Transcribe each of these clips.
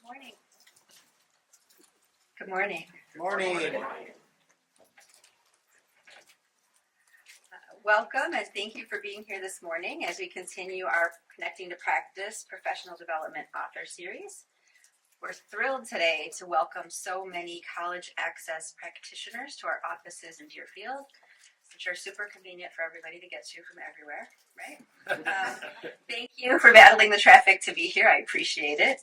Morning. Good morning. Morning. Welcome and thank you for being here this morning as we continue our Connecting to Practice Professional Development Author Series. We're thrilled today to welcome so many college access practitioners to our offices in Deerfield, which are super convenient for everybody to get to from everywhere, right? Thank you for battling the traffic to be here. I appreciate it.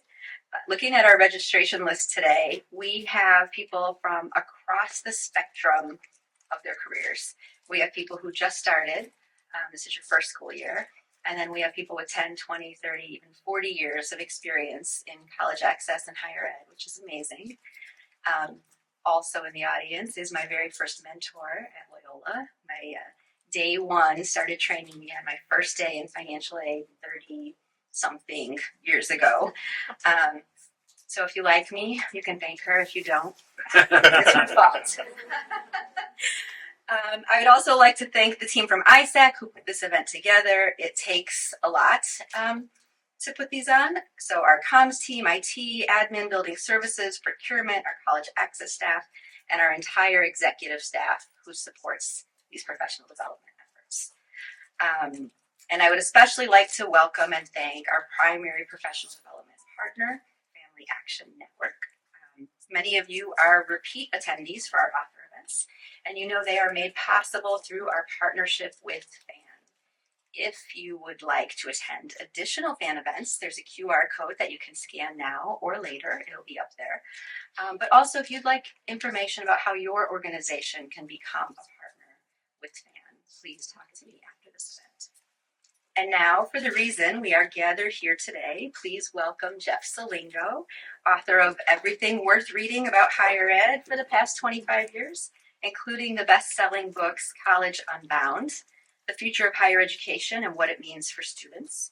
Looking at our registration list today, we have people from across the spectrum of their careers. We have people who just started. This is your first school year. And then we have people with 10, 20, 30, even 40 years of experience in college access and higher ed, which is amazing. Also in the audience is my very first mentor at Loyola. My day one started training me on my first day in financial aid 30-something years ago. So if you like me, you can thank her. If you don't, it's her fault. I would also like to thank the team from ISAC who put this event together. It takes a lot to put these on. So our comms team, IT, admin, building services, procurement, our college access staff, and our entire executive staff who supports these professional development efforts. And I would especially like to welcome and thank our primary professional development partner, Family Action Network. Many of you are repeat attendees for our author events, and you know they are made possible through our partnership with FAN. If you would like to attend additional FAN events, there's a QR code that you can scan now or later. It'll be up there. But also, if you'd like information about how your organization can become a partner with FAN, please talk to me after this event. And now, for the reason we are gathered here today, please welcome Jeff Selingo, author of everything worth reading about higher ed for the past 25 years, including the best-selling books College Unbound, The Future of Higher Education and What It Means for Students,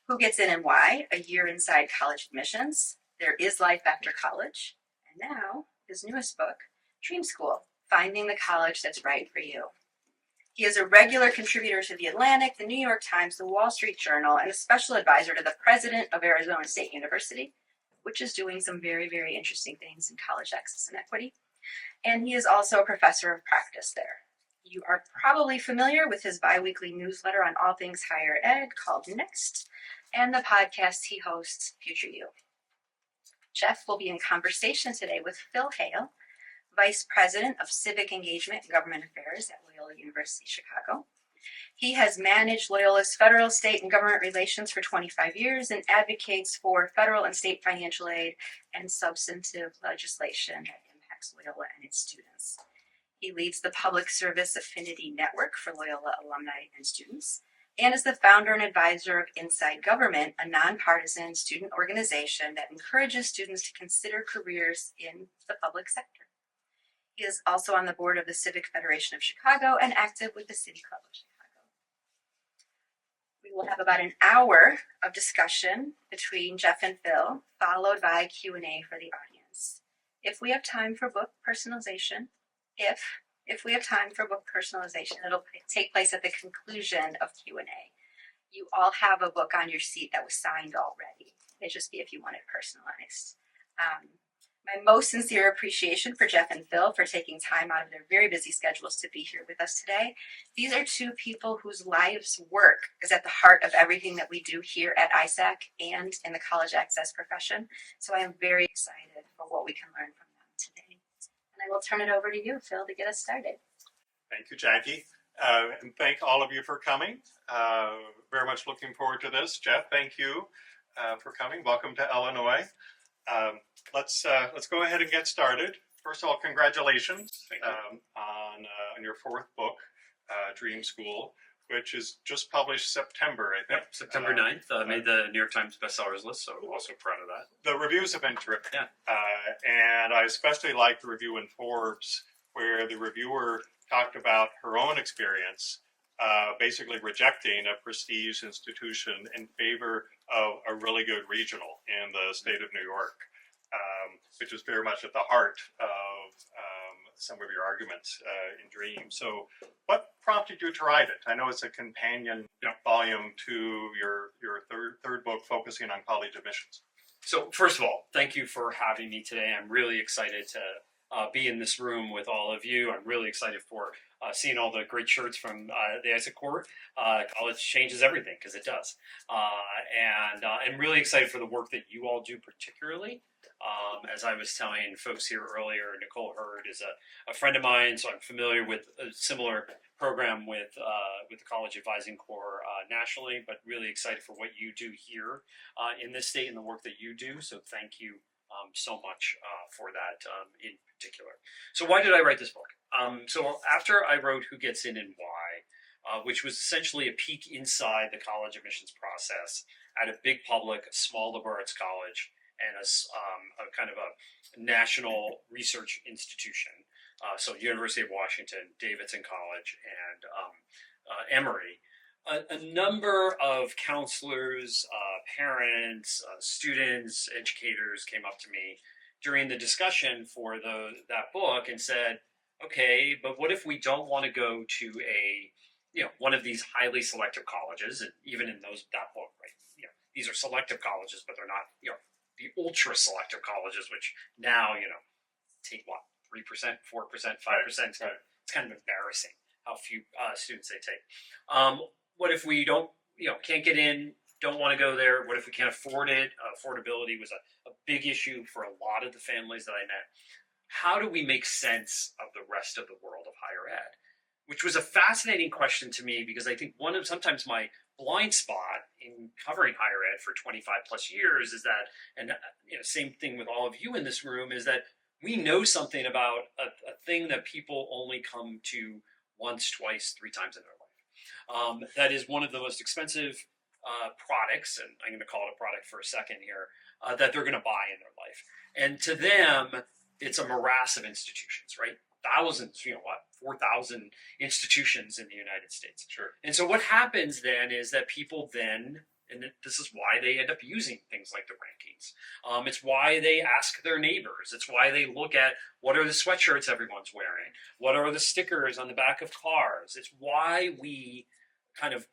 Who Gets In and Why, A Year Inside College Admissions, There Is Life After College, and now his newest book, Dream School, Finding the College That's Right for You. He is a regular contributor to The Atlantic, The New York Times, The Wall Street Journal, and a special advisor to the president of Arizona State University, which is doing some very, very interesting things in college access and equity. And he is also a professor of practice there. You are probably familiar with his biweekly newsletter on all things higher ed called Next, and the podcast he hosts, Future You. Jeff will be in conversation today with Phil Hale, Vice President of Civic Engagement Government Affairs at Loyola University Chicago. He has managed Loyola's federal, state, and government relations for 25 years and advocates for federal and state financial aid and substantive legislation that impacts Loyola and its students. He leads the Public Service Affinity Network for Loyola alumni and students, and is the founder and advisor of Inside Government, a nonpartisan student organization that encourages students to consider careers in the public sector. He is also on the board of the Civic Federation of Chicago and active with the City Club of Chicago. We will have about an hour of discussion between Jeff and Phil, followed by Q&A for the audience. If we have time for book personalization, if we have time for book personalization, it'll take place at the conclusion of Q&A. You all have a book on your seat that was signed already. It'd just be if you want it personalized. My most sincere appreciation for Jeff and Phil for taking time out of their very busy schedules to be here with us today. These are two people whose lives' work is at the heart of everything that we do here at ISAC and in the college access profession. So I am very excited for what we can learn from them today. And I will turn it over to you, Phil, to get us started. Thank you, Jackie. And thank all of you for coming. Very much looking forward to this. Jeff, thank you for coming. Welcome to Illinois. Let's go ahead and get started. First of all, congratulations on your fourth book, Dream School, which is just published September, I think. Yep, September 9th. Made the New York Times bestsellers list, so I'm also proud of that. The reviews have been terrific. Yeah. And I especially liked the review in Forbes, where the reviewer talked about her own experience, basically rejecting a prestige institution in favor of a really good regional in the state of New York, which is very much at the heart of some of your arguments in Dream. So what prompted you to write it? I know it's a companion volume to your third book focusing on college admissions. So first of all, thank you for having me today. I'm really excited to be in this room with all of you. I'm really excited for seeing all the great shirts from the ISAC Court. College changes everything, because it does. And I'm really excited for the work that you all do particularly. As I was telling folks here earlier, Nicole Hurd is a friend of mine, so I'm familiar with a similar program with the College Advising Corps nationally, but really excited for what you do here in this state and the work that you do. So thank you so much for that in particular. So why did I write this book? So after I wrote Who Gets In and Why, which was essentially a peek inside the college admissions process at a big public, small liberal arts college, and a kind of a national research institution. So University of Washington, Davidson College, and Emory. A number of counselors, parents, students, educators came up to me during the discussion for that book and said, okay, but what if we don't want to go to one of these highly selective colleges, and even in that book, right? These are selective colleges, but they're not, the ultra selective colleges, which now, take what, 3%, 4%, 5%. Right. It's kind of embarrassing how few students they take. What if we don't, can't get in, don't want to go there? What if we can't afford it? Affordability was a big issue for a lot of the families that I met. How do we make sense of the rest of the world of higher ed? Which was a fascinating question to me, because I think sometimes my blind spot in covering higher ed for 25 plus years is that, and same thing with all of you in this room, is that we know something about a thing that people only come to once, twice, 3 times in their life. That is one of the most expensive products, and I'm going to call it a product for a second here, that they're going to buy in their life. And to them, it's a morass of institutions, right? Thousands, 4,000 institutions in the United States. Sure. And so what happens then is that people then, and this is why they end up using things like the rankings. It's why they ask their neighbors. It's why they look at what are the sweatshirts everyone's wearing? What are the stickers on the back of cars? It's why we kind of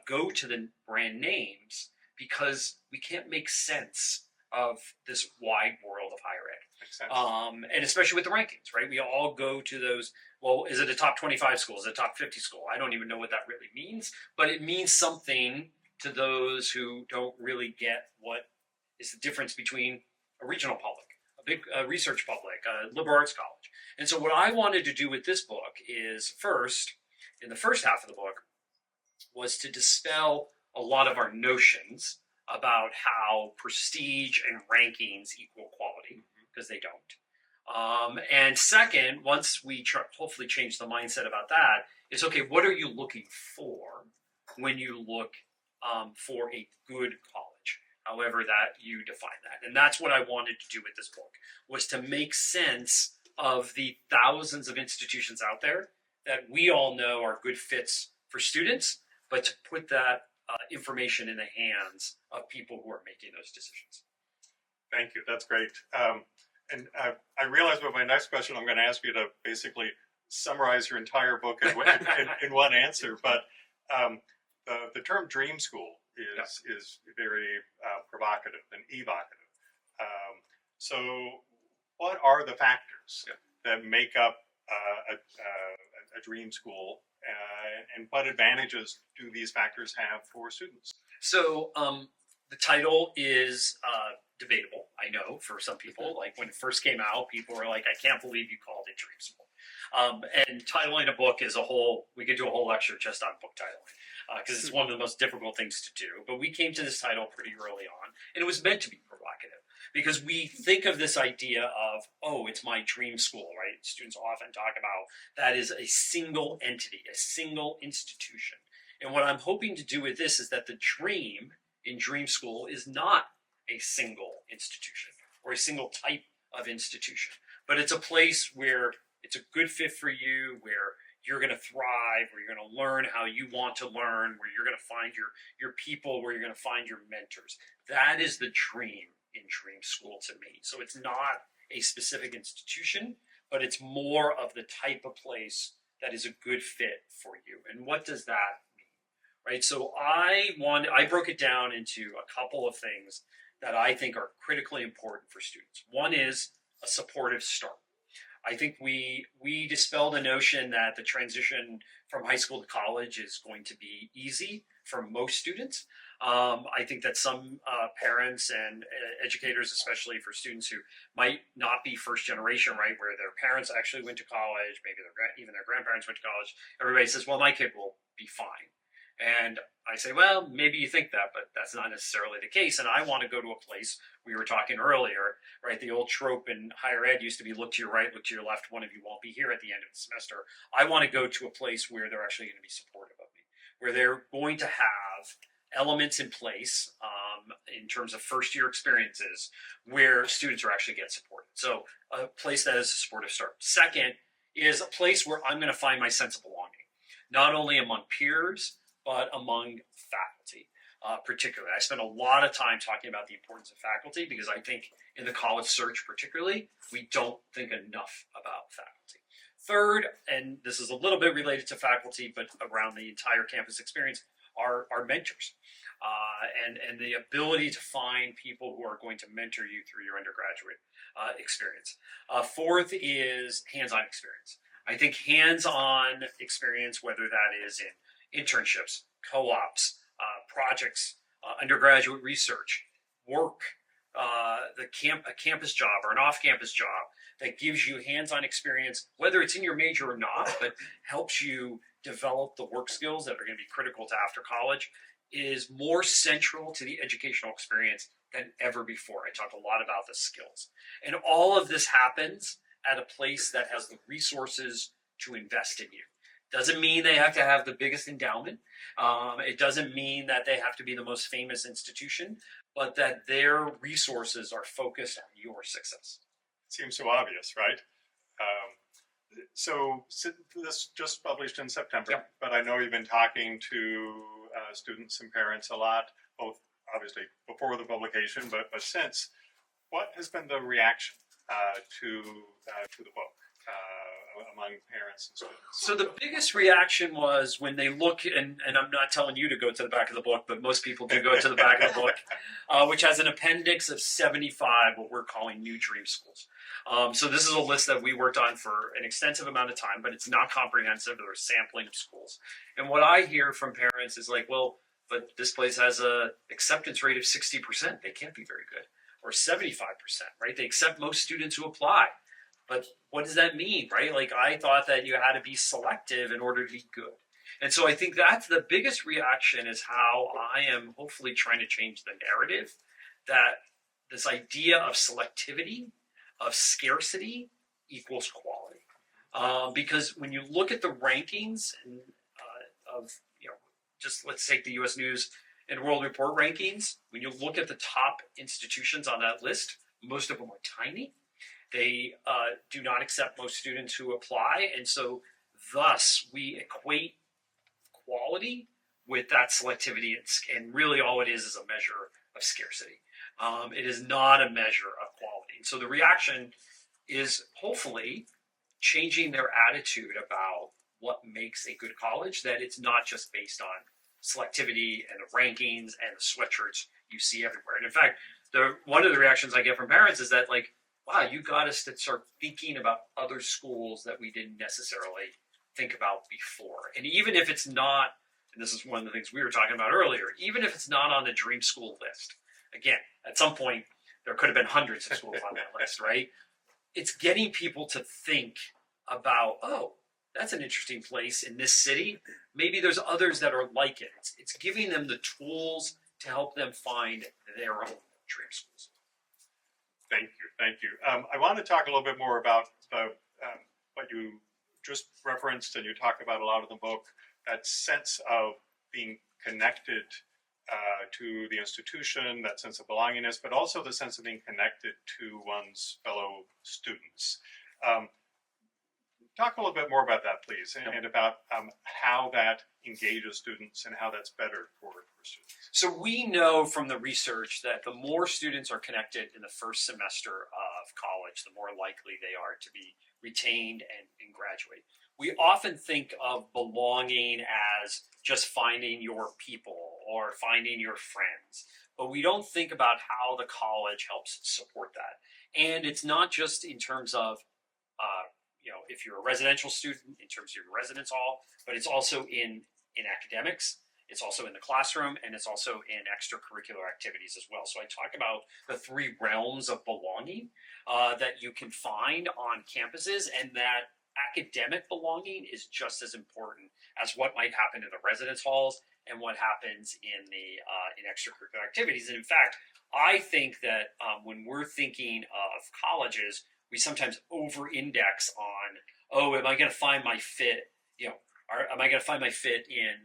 go to the brand names, because we can't make sense of this wide world of higher ed. Makes sense. And especially with the rankings, right? We all go to those, well, is it a top 25 school? Is it a top 50 school? I don't even know what that really means, but it means something to those who don't really get what is the difference between a regional public, a big research public, a liberal arts college. And so what I wanted to do with this book is first, in the first half of the book, was to dispel a lot of our notions about how prestige and rankings equal quality, because they don't. And second, once we hopefully change the mindset about that, is okay, what are you looking for when you look for a good college, however that you define that? And that's what I wanted to do with this book, was to make sense of the thousands of institutions out there that we all know are good fits for students, but to put that information in the hands of people who are making those decisions. Thank you. That's great. And I realize with my next question, I'm going to ask you to basically summarize your entire book in one answer. But the term dream school is very provocative and evocative. So what are the factors that make up a dream school, and what advantages do these factors have for students? So the title is debatable, I know, for some people. Like when it first came out, people were like, I can't believe you called it dream school. And titling a book is we could do a whole lecture just on book titling, because it's one of the most difficult things to do. But we came to this title pretty early on, and it was meant to be provocative, because we think of this idea of, oh, it's my dream school, right? Students often talk about that is a single entity, a single institution. And what I'm hoping to do with this is that the dream in dream school is not a single institution or a single type of institution, but it's a place where it's a good fit for you, where you're going to thrive, where you're going to learn how you want to learn, where you're going to find your people, where you're going to find your mentors. That is the dream in dream school to me. So it's not a specific institution, but it's more of the type of place that is a good fit for you. And what does that mean? Right? So I broke it down into a couple of things that I think are critically important for students. One is a supportive start. I think we dispel the notion that the transition from high school to college is going to be easy for most students. I think that some parents and educators, especially for students who might not be first generation, right, where their parents actually went to college, maybe even their grandparents went to college, everybody says, well, my kid will be fine. And I say, well, maybe you think that, but that's not necessarily the case. And I want to go to a place, we were talking earlier, right? The old trope in higher ed used to be look to your right, look to your left, one of you won't be here at the end of the semester. I want to go to a place where they're actually going to be supportive of me, where they're going to have elements in place in terms of first year experiences where students are actually getting supported. So a place that is a supportive start. Second is a place where I'm going to find my sense of belonging, not only among peers, but among faculty. Particularly, I spend a lot of time talking about the importance of faculty because I think in the college search particularly, we don't think enough about faculty. Third, and this is a little bit related to faculty, but around the entire campus experience, are mentors. And the ability to find people who are going to mentor you through your undergraduate experience. Fourth is hands-on experience. I think hands-on experience, whether that is in internships, co-ops, projects, undergraduate research, work, a campus job or an off-campus job that gives you hands-on experience, whether it's in your major or not, but helps you develop the work skills that are going to be critical to after college, is more central to the educational experience than ever before. I talked a lot about the skills. And all of this happens at a place that has the resources to invest in you. Doesn't mean they have to have the biggest endowment. It doesn't mean that they have to be the most famous institution, but that their resources are focused on your success. Seems so obvious, right? So this just published in September, Yep. but I know you've been talking to students and parents a lot, both obviously before the publication, but since. What has been the reaction to the book among parents and students? So the biggest reaction was when they look, and I'm not telling you to go to the back of the book, but most people do go to the back of the book, which has an appendix of 75 what we're calling new dream schools. So this is a list that we worked on for an extensive amount of time, but it's not comprehensive. There's sampling of schools. And what I hear from parents is like, well, but this place has a acceptance rate of 60%. They can't be very good. Or 75%, right? They accept most students who apply. But what does that mean, right? Like I thought that you had to be selective in order to be good. And so I think that's the biggest reaction is how I am hopefully trying to change the narrative that this idea of selectivity, of scarcity equals quality. Because when you look at the rankings of, just let's take the U.S. News and World Report rankings, when you look at the top institutions on that list, most of them are tiny. They do not accept most students who apply. And so thus we equate quality with that selectivity. And really all it is a measure of scarcity. It is not a measure of quality. And so the reaction is hopefully changing their attitude about what makes a good college, that it's not just based on selectivity and the rankings and the sweatshirts you see everywhere. And in fact, one of the reactions I get from parents is that like, wow, you got us to start thinking about other schools that we didn't necessarily think about before. And even if it's not, and this is one of the things we were talking about earlier, even if it's not on the dream school list, again, at some point, there could have been hundreds of schools on that list, right? It's getting people to think about, oh, that's an interesting place in this city. Maybe there's others that are like it. It's giving them the tools to help them find their own dream schools. Thank you. I want to talk a little bit more about what you just referenced, and you talk about a lot of the book, that sense of being connected to the institution, that sense of belongingness, but also the sense of being connected to one's fellow students. Talk a little bit more about that, please, and about how that engages students and how that's better for students. So we know from the research that the more students are connected in the first semester of college, the more likely they are to be retained and graduate. We often think of belonging as just finding your people or finding your friends. but we don't think about how the college helps support that. And it's not just in terms of, if you're a residential student, in terms of your residence hall, but it's also in academics. It's also in the classroom, and it's also in extracurricular activities as well. So I talk about the three realms of belonging that you can find on campuses, and that academic belonging is just as important as what might happen in the residence halls and what happens in the in extracurricular activities. And in fact, I think that when we're thinking of colleges, we sometimes over-index on, oh, am I going to find my fit? Am I going to find my fit in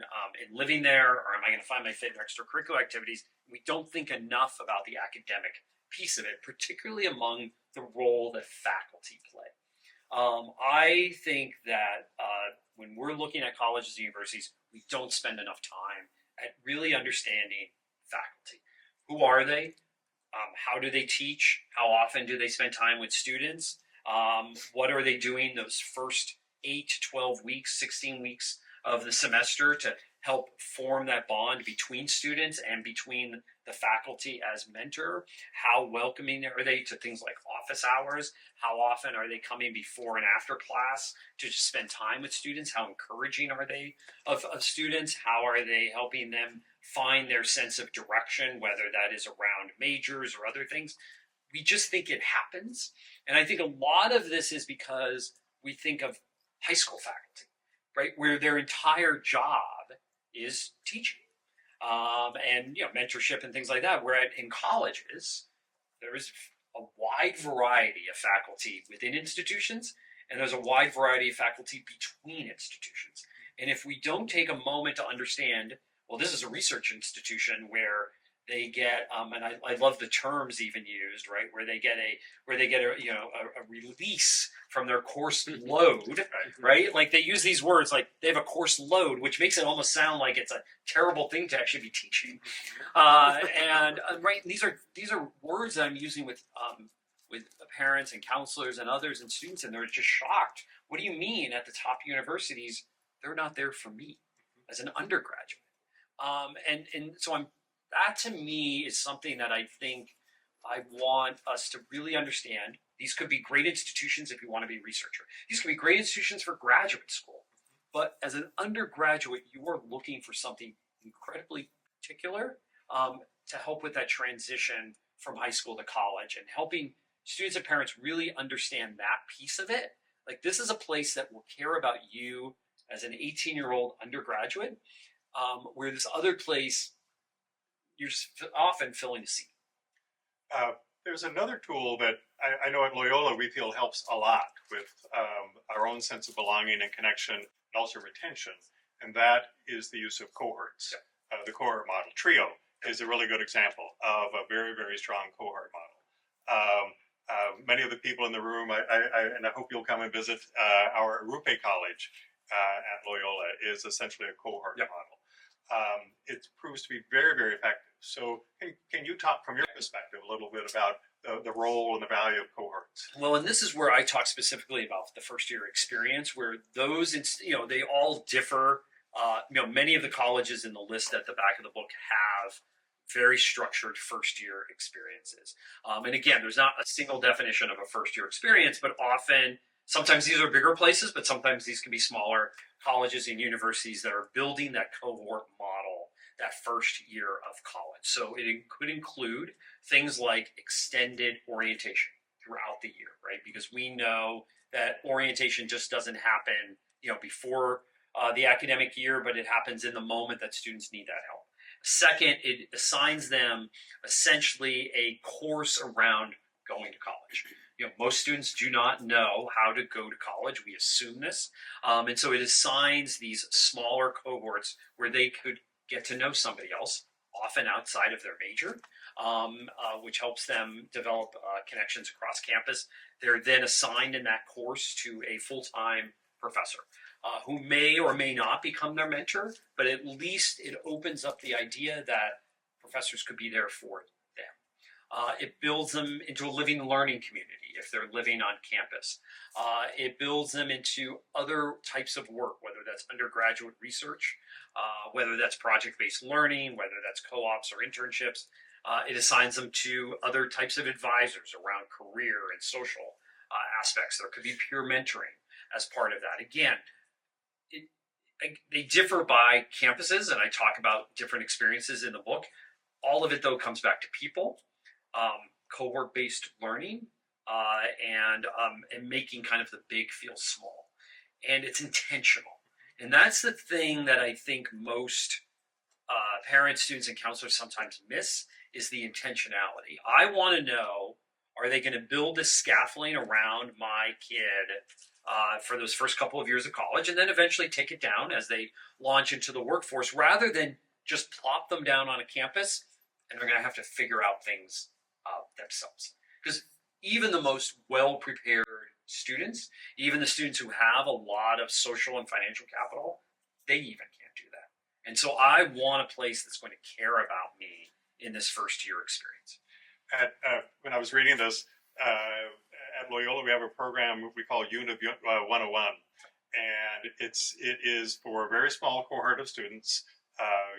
living there, or am I going to find my fit in extracurricular activities? We don't think enough about the academic piece of it, particularly among the role that faculty play. I think that when we're looking at colleges and universities, we don't spend enough time at really understanding faculty. Who are they? How do they teach? How often do they spend time with students? What are they doing those first 8 to 12 weeks, 16 weeks of the semester to help form that bond between students and between the faculty as mentor? How welcoming are they to things like office hours? How often are they coming before and after class to just spend time with students? How encouraging are they of students? How are they helping them find their sense of direction, whether that is around majors or other things? We just think it happens. And I think a lot of this is because we think of high school faculty, right, where their entire job is teaching and mentorship and things like that. Where in colleges, there is a wide variety of faculty within institutions, and there's a wide variety of faculty between institutions. And if we don't take a moment to understand, well, this is a research institution where they get, and I love the terms even used, right? Where they get a release from their course load, right? Like they use these words, like they have a course load, which makes it almost sound like it's a terrible thing to actually be teaching. Right, these are words that I'm using with parents and counselors and others and students, and they're just shocked. What do you mean at the top universities they're not there for me as an undergraduate? And so that to me is something that I think I want us to really understand. These could be great institutions if you want to be a researcher. These could be great institutions for graduate school. But as an undergraduate, you are looking for something incredibly particular to help with that transition from high school to college, and helping students and parents really understand that piece of it. Like, this is a place that will care about you as an 18-year-old undergraduate, where this other place, you're just often filling a seat. There's another tool that I know at Loyola we feel helps a lot with our own sense of belonging and connection, and also retention, and that is the use of cohorts. The cohort model. TRIO is a really good example of a very, very strong cohort model. Many of the people in the room, and I hope you'll come and visit our Rupe College at Loyola, is essentially a cohort model. It proves to be very, very effective. So can you talk from your perspective a little bit about the role and the value of cohorts? Well, and this is where I talk specifically about the first year experience, where those, they all differ. Many of the colleges in the list at the back of the book have very structured first year experiences. And again, there's not a single definition of a first year experience, but sometimes these are bigger places, but sometimes these can be smaller colleges and universities that are building that cohort model that first year of college. So it could include things like extended orientation throughout the year, right? Because we know that orientation just doesn't happen, before the academic year, but it happens in the moment that students need that help. Second, it assigns them essentially a course around going to college. Most students do not know how to go to college. We assume this. And so it assigns these smaller cohorts where they could get to know somebody else, often outside of their major, which helps them develop connections across campus. They're then assigned in that course to a full-time professor who may or may not become their mentor, but at least it opens up the idea that professors could be there for them. It builds them into a living learning community if they're living on campus. It builds them into other types of work, whether that's undergraduate research, whether that's project-based learning, whether that's co-ops or internships. It assigns them to other types of advisors around career and social aspects. There could be peer mentoring as part of that. Again, they differ by campuses, and I talk about different experiences in the book. All of it, though, comes back to people, cohort-based learning, and making kind of the big feel small. And it's intentional. And that's the thing that I think most parents, students, and counselors sometimes miss is the intentionality. I want to know, are they going to build this scaffolding around my kid for those first couple of years of college, and then eventually take it down as they launch into the workforce, rather than just plop them down on a campus and they're going to have to figure out things themselves. Because even the most well-prepared students, even the students who have a lot of social and financial capital, they even can't do that. And so I want a place that's going to care about me in this first year experience. When I was reading this, at Loyola, we have a program we call Unit 101, and it is for a very small cohort of students,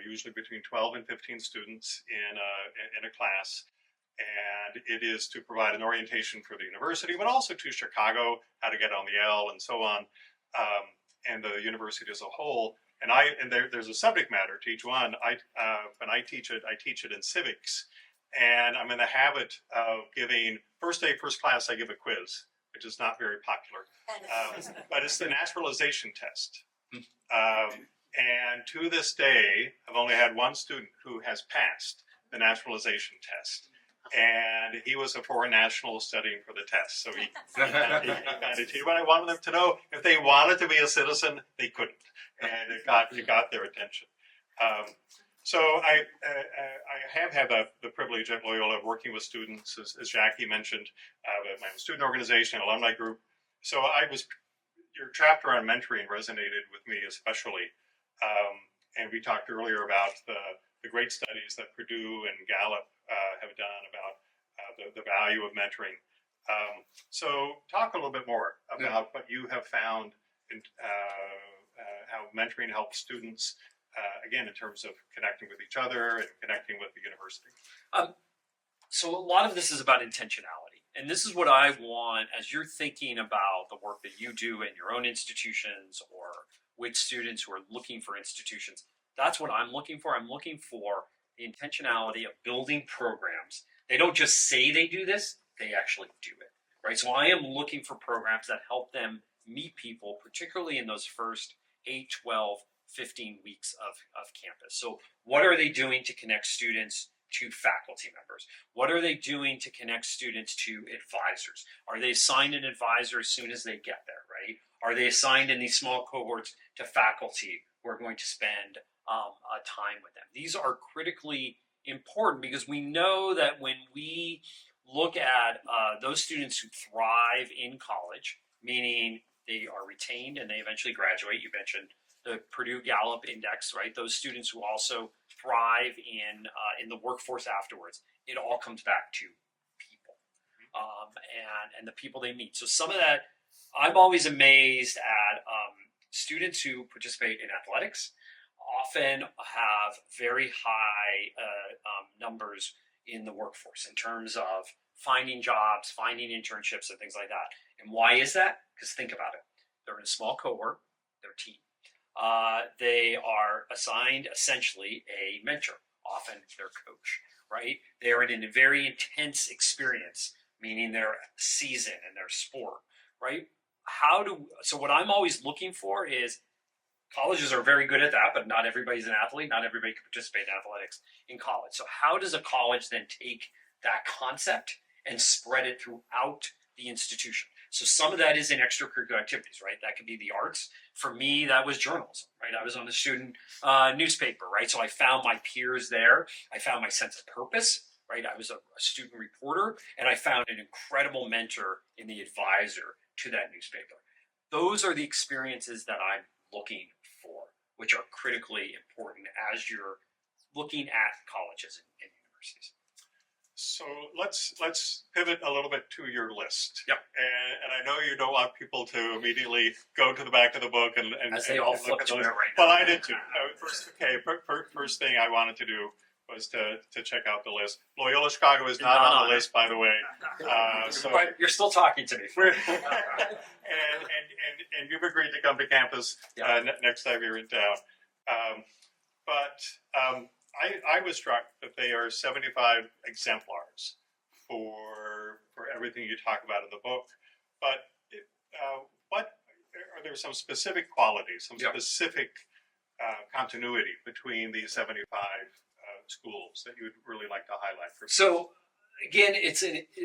usually between 12 and 15 students in a class. And it is to provide an orientation for the university, but also to Chicago, how to get on the L and so on, and the university as a whole. And there's a subject matter to each one. When I teach it in civics, and I'm in the habit of giving first day, first class. I give a quiz, which is not very popular, but it's the naturalization test. And to this day, I've only had one student who has passed the naturalization test. And he was a foreign national studying for the test. So he kind of cheated. But I wanted them to know if they wanted to be a citizen, they couldn't. And it got their attention. So I have had the privilege at Loyola of working with students, as Jackie mentioned, my own student organization, alumni group. So your chapter on mentoring resonated with me especially. And we talked earlier about the great studies that Purdue and Gallup have done about the value of mentoring. So talk a little bit more about what you have found and how mentoring helps students, again, in terms of connecting with each other and connecting with the university. So a lot of this is about intentionality. And this is what I want as you're thinking about the work that you do in your own institutions or with students who are looking for institutions. That's what I'm looking for. I'm looking for the intentionality of building programs. They don't just say they do this, they actually do it, right? So I am looking for programs that help them meet people, particularly in those first 8, 12, 15 weeks of campus. So what are they doing to connect students to faculty members? What are they doing to connect students to advisors? Are they assigned an advisor as soon as they get there, right? Are they assigned in these small cohorts to faculty who are going to spend time with them? These are critically important because we know that when we look at those students who thrive in college, meaning they are retained and they eventually graduate. You mentioned the Purdue Gallup Index, right? Those students who also thrive in the workforce afterwards. It all comes back to people and the people they meet. So some of that, I'm always amazed at students who participate in athletics often have very high numbers in the workforce in terms of finding jobs, finding internships, and things like that. And why is that? Because think about it. They're in a small cohort, they're a team. They are assigned essentially a mentor, often their coach, right? They're in a very intense experience, meaning their season and their sport, right? So what I'm always looking for is colleges are very good at that, but not everybody's an athlete. Not everybody can participate in athletics in college. So how does a college then take that concept and spread it throughout the institution? So some of that is in extracurricular activities, right? That could be the arts. For me, that was journalism, right? I was on the student newspaper, right? So I found my peers there. I found my sense of purpose, right? I was a student reporter, and I found an incredible mentor in the advisor to that newspaper. Those are the experiences that I'm looking for, which are critically important as you're looking at colleges and universities. So let's pivot a little bit to your list. Yep. And I know you don't want people to immediately go to the back of the book and as they all flip to it right now. Well, I did too. First thing I wanted to do was to check out the list. Loyola Chicago is not on the list, by the way. So But you're still talking to me. we're, and you've agreed to come to campus next time you're in town. I was struck that they are 75 exemplars for everything you talk about in the book. But what are there some specific qualities, some specific continuity between these 75 schools that you would really like to highlight? So again,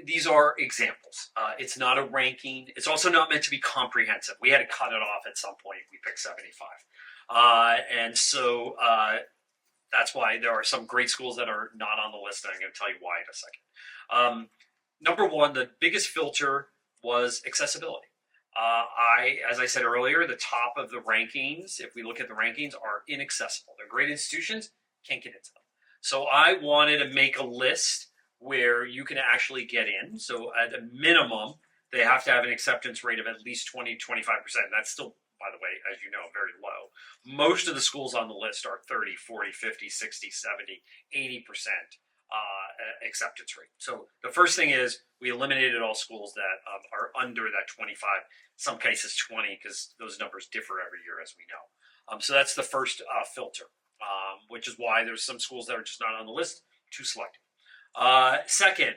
these are examples. It's not a ranking. It's also not meant to be comprehensive. We had to cut it off at some point. We picked 75. And so that's why there are some great schools that are not on the list, and I'm going to tell you why in a second. Number one, the biggest filter was accessibility. As I said earlier, the top of the rankings, if we look at the rankings, are inaccessible. They're great institutions, can't get into them. So I wanted to make a list where you can actually get in. So at a minimum, they have to have an acceptance rate of at least 20, 25%. That's still, by the way, as you know, very low. Most of the schools on the list are 30, 40, 50, 60, 70, 80% acceptance rate. So the first thing is we eliminated all schools that are under that 25, some cases 20, because those numbers differ every year, as we know. So that's the first filter, which is why there's some schools that are just not on the list, too selective. Second,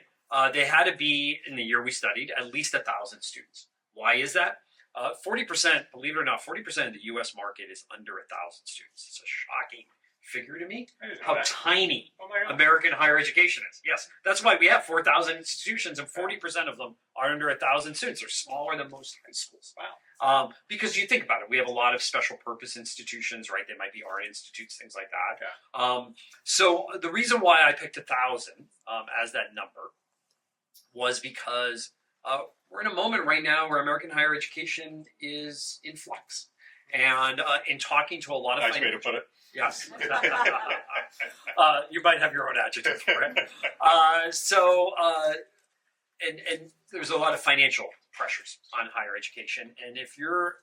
they had to be, in the year we studied, at least 1,000 students. Why is that? 40%, believe it or not, 40% of the U.S. market is under 1,000 students. It's a shocking figure to me how tiny American higher education is. Yes, that's why we have 4,000 institutions and 40% of them are under 1,000 students. They're smaller than most high schools. Wow. Because you think about it, we have a lot of special purpose institutions, right? They might be art institutes, things like that. Yeah. So the reason why I picked 1,000 as that number was because we're in a moment right now where American higher education is in flux. And in talking to a lot of nice way to put it. Yes. You might have your own adjective for it. And there's a lot of financial pressures on higher education. And if you're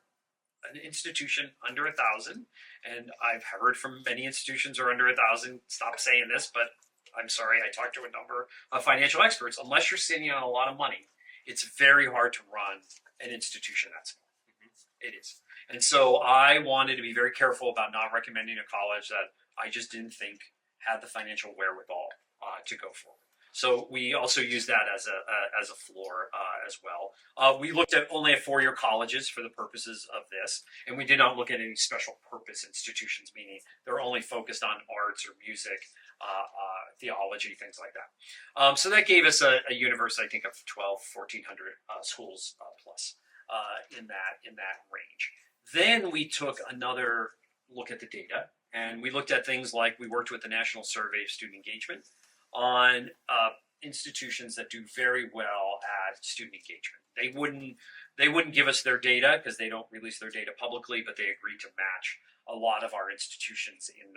an institution under 1,000, and I've heard from many institutions are under 1,000, stop saying this, but I'm sorry, I talked to a number of financial experts. Unless you're sitting on a lot of money, it's very hard to run an institution that small. Mm-hmm. It is. And so I wanted to be very careful about not recommending a college that I just didn't think had the financial wherewithal to go forward. So we also use that as a floor as well. We looked at only at four-year colleges for the purposes of this, and we did not look at any special purpose institutions, meaning they're only focused on arts or music, theology, things like that. So that gave us a universe, I think, of 1,400 schools plus in that range. Then we took another look at the data, and we looked at things like we worked with the National Survey of Student Engagement on institutions that do very well at student engagement. They wouldn't give us their data because they don't release their data publicly, but they agreed to match a lot of our institutions in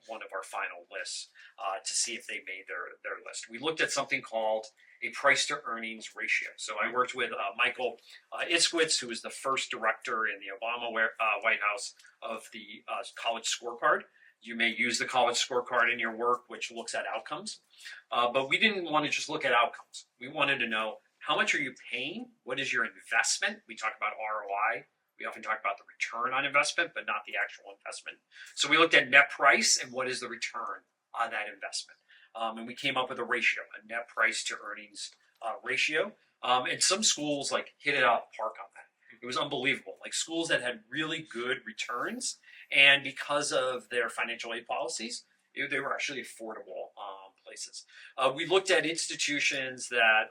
one of our final lists to see if they made their list. We looked at something called a price to earnings ratio. So I worked with Michael Iskowitz, who was the first director in the Obama White House of the college scorecard. You may use the college scorecard in your work, which looks at outcomes. But we didn't want to just look at outcomes. We wanted to know, how much are you paying? What is your investment? We talk about ROI. We often talk about the return on investment, but not the actual investment. So we looked at net price and what is the return on that investment. And we came up with a ratio, a net price to earnings ratio. And some schools hit it out of the park on that. It was unbelievable. Schools that had really good returns, and because of their financial aid policies, they were actually affordable places. We looked at institutions that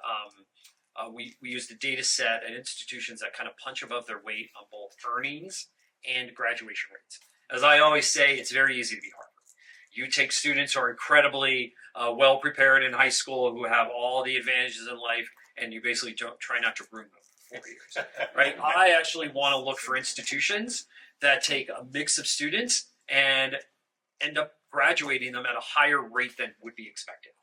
we used a data set at institutions that kind of punch above their weight on both earnings and graduation rates. As I always say, it's very easy to be Harvard. You take students who are incredibly well prepared in high school, who have all the advantages in life, and you basically try not to ruin them for 4 years, right? I actually want to look for institutions that take a mix of students and end up graduating them at a higher rate than would be expected.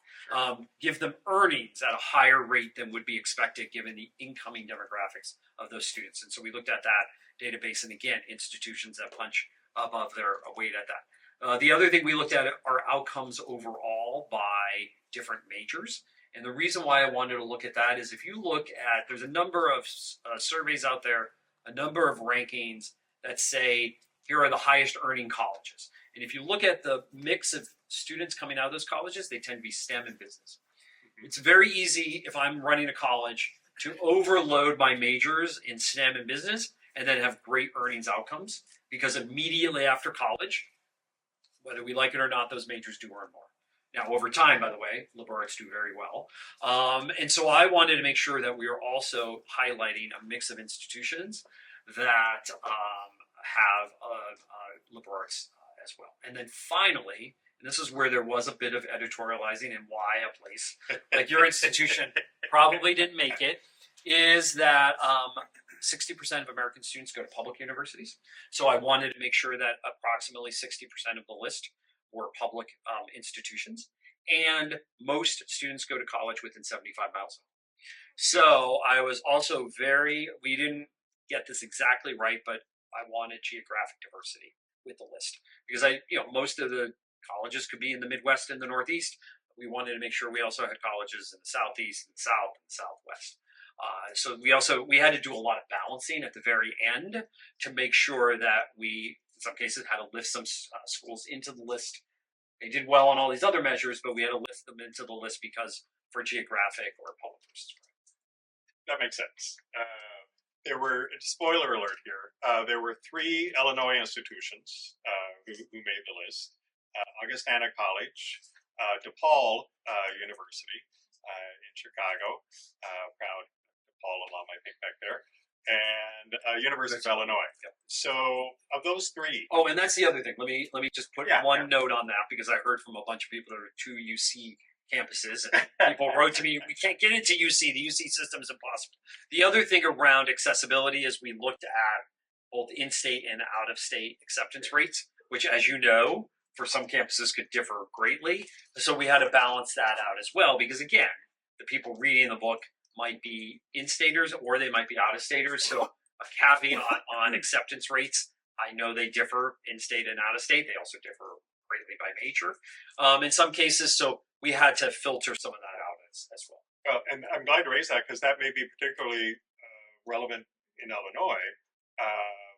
Give them earnings at a higher rate than would be expected given the incoming demographics of those students. And so we looked at that database, and again, institutions that punch above their weight at that. The other thing we looked at are outcomes overall by different majors. And the reason why I wanted to look at that is if you look at, there's a number of surveys out there, a number of rankings that say, here are the highest earning colleges. And if you look at the mix of students coming out of those colleges, they tend to be STEM and business. It's very easy if I'm running a college to overload my majors in STEM and business and then have great earnings outcomes because immediately after college, whether we like it or not, those majors do earn more. Now, over time, by the way, liberal arts do very well. And so I wanted to make sure that we are also highlighting a mix of institutions that have liberal arts as well. And then finally, and this is where there was a bit of editorializing and why a place like your institution probably didn't make it, is that 60% of American students go to public universities. So I wanted to make sure that approximately 60% of the list were public institutions. And most students go to college within 75 miles. So I was also we didn't get this exactly right, but I wanted geographic diversity with the list because most of the colleges could be in the Midwest and the Northeast. We wanted to make sure we also had colleges in the Southeast and South and Southwest. So we had to do a lot of balancing at the very end to make sure that we, in some cases, had to lift some schools into the list. They did well on all these other measures, but we had to lift them into the list because for geographic or public versus private. That makes sense. There were, spoiler alert here, there were 3 Illinois institutions who made the list. Augustana College, DePaul University in Chicago, proud DePaul alum, I think, back there, and University of Illinois. Yep. So of those 3. Oh, and that's the other thing. Let me just put one Yeah. note on that because I heard from a bunch of people that are 2 UC campuses, and people wrote to me, we can't get into UC. The UC system is impossible. The other thing around accessibility is we looked at both in-state and out-of-state acceptance rates, which, as you know, for some campuses could differ greatly. So we had to balance that out as well because, again, the people reading the book might be in-staters or they might be out-of-staters. So a caveat on acceptance rates, I know they differ in-state and out-of-state. They also differ greatly by major in some cases. So we had to filter some of that out as well. Well, and I'm glad to raise that because that may be particularly relevant in Illinois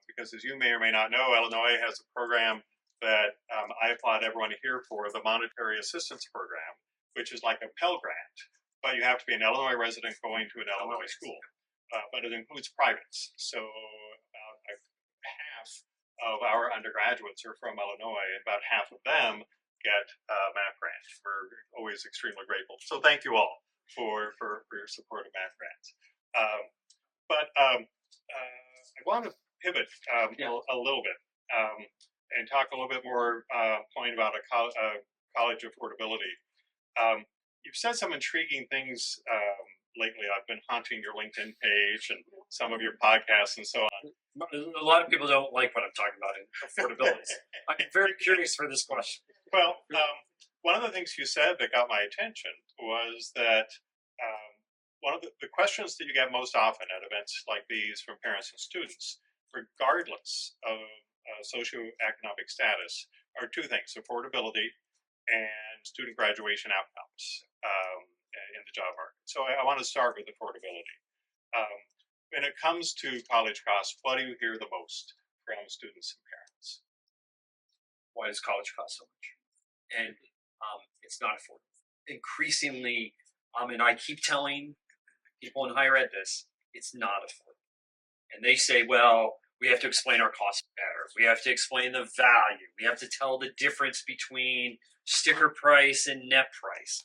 because, as you may or may not know, Illinois has a program that I applaud everyone here for, the Monetary Assistance Program, which is like a Pell Grant, but you have to be an Illinois resident going to an Illinois school. But it includes privates. So about half of our undergraduates are from Illinois, and about half of them get MAP grants. We're always extremely grateful. So thank you all for your support of MAP grants. But I want to pivot a little bit and talk a little bit more point about college affordability. You've said some intriguing things lately. I've been haunting your LinkedIn page and some of your podcasts and so on. A lot of people don't like what I'm talking about in affordability. I'm very curious for this question. Well, one of the things you said that got my attention was that one of the questions that you get most often at events like these from parents and students, regardless of socioeconomic status, are 2 things: affordability and student graduation outcomes in the job market. So I want to start with affordability. When it comes to college costs, what do you hear the most from students and parents? Why does college cost so much? And it's not affordable. Increasingly, and I keep telling people in higher ed this, it's not affordable. And they say, well, we have to explain our costs better. We have to explain the value. We have to tell the difference between sticker price and net price.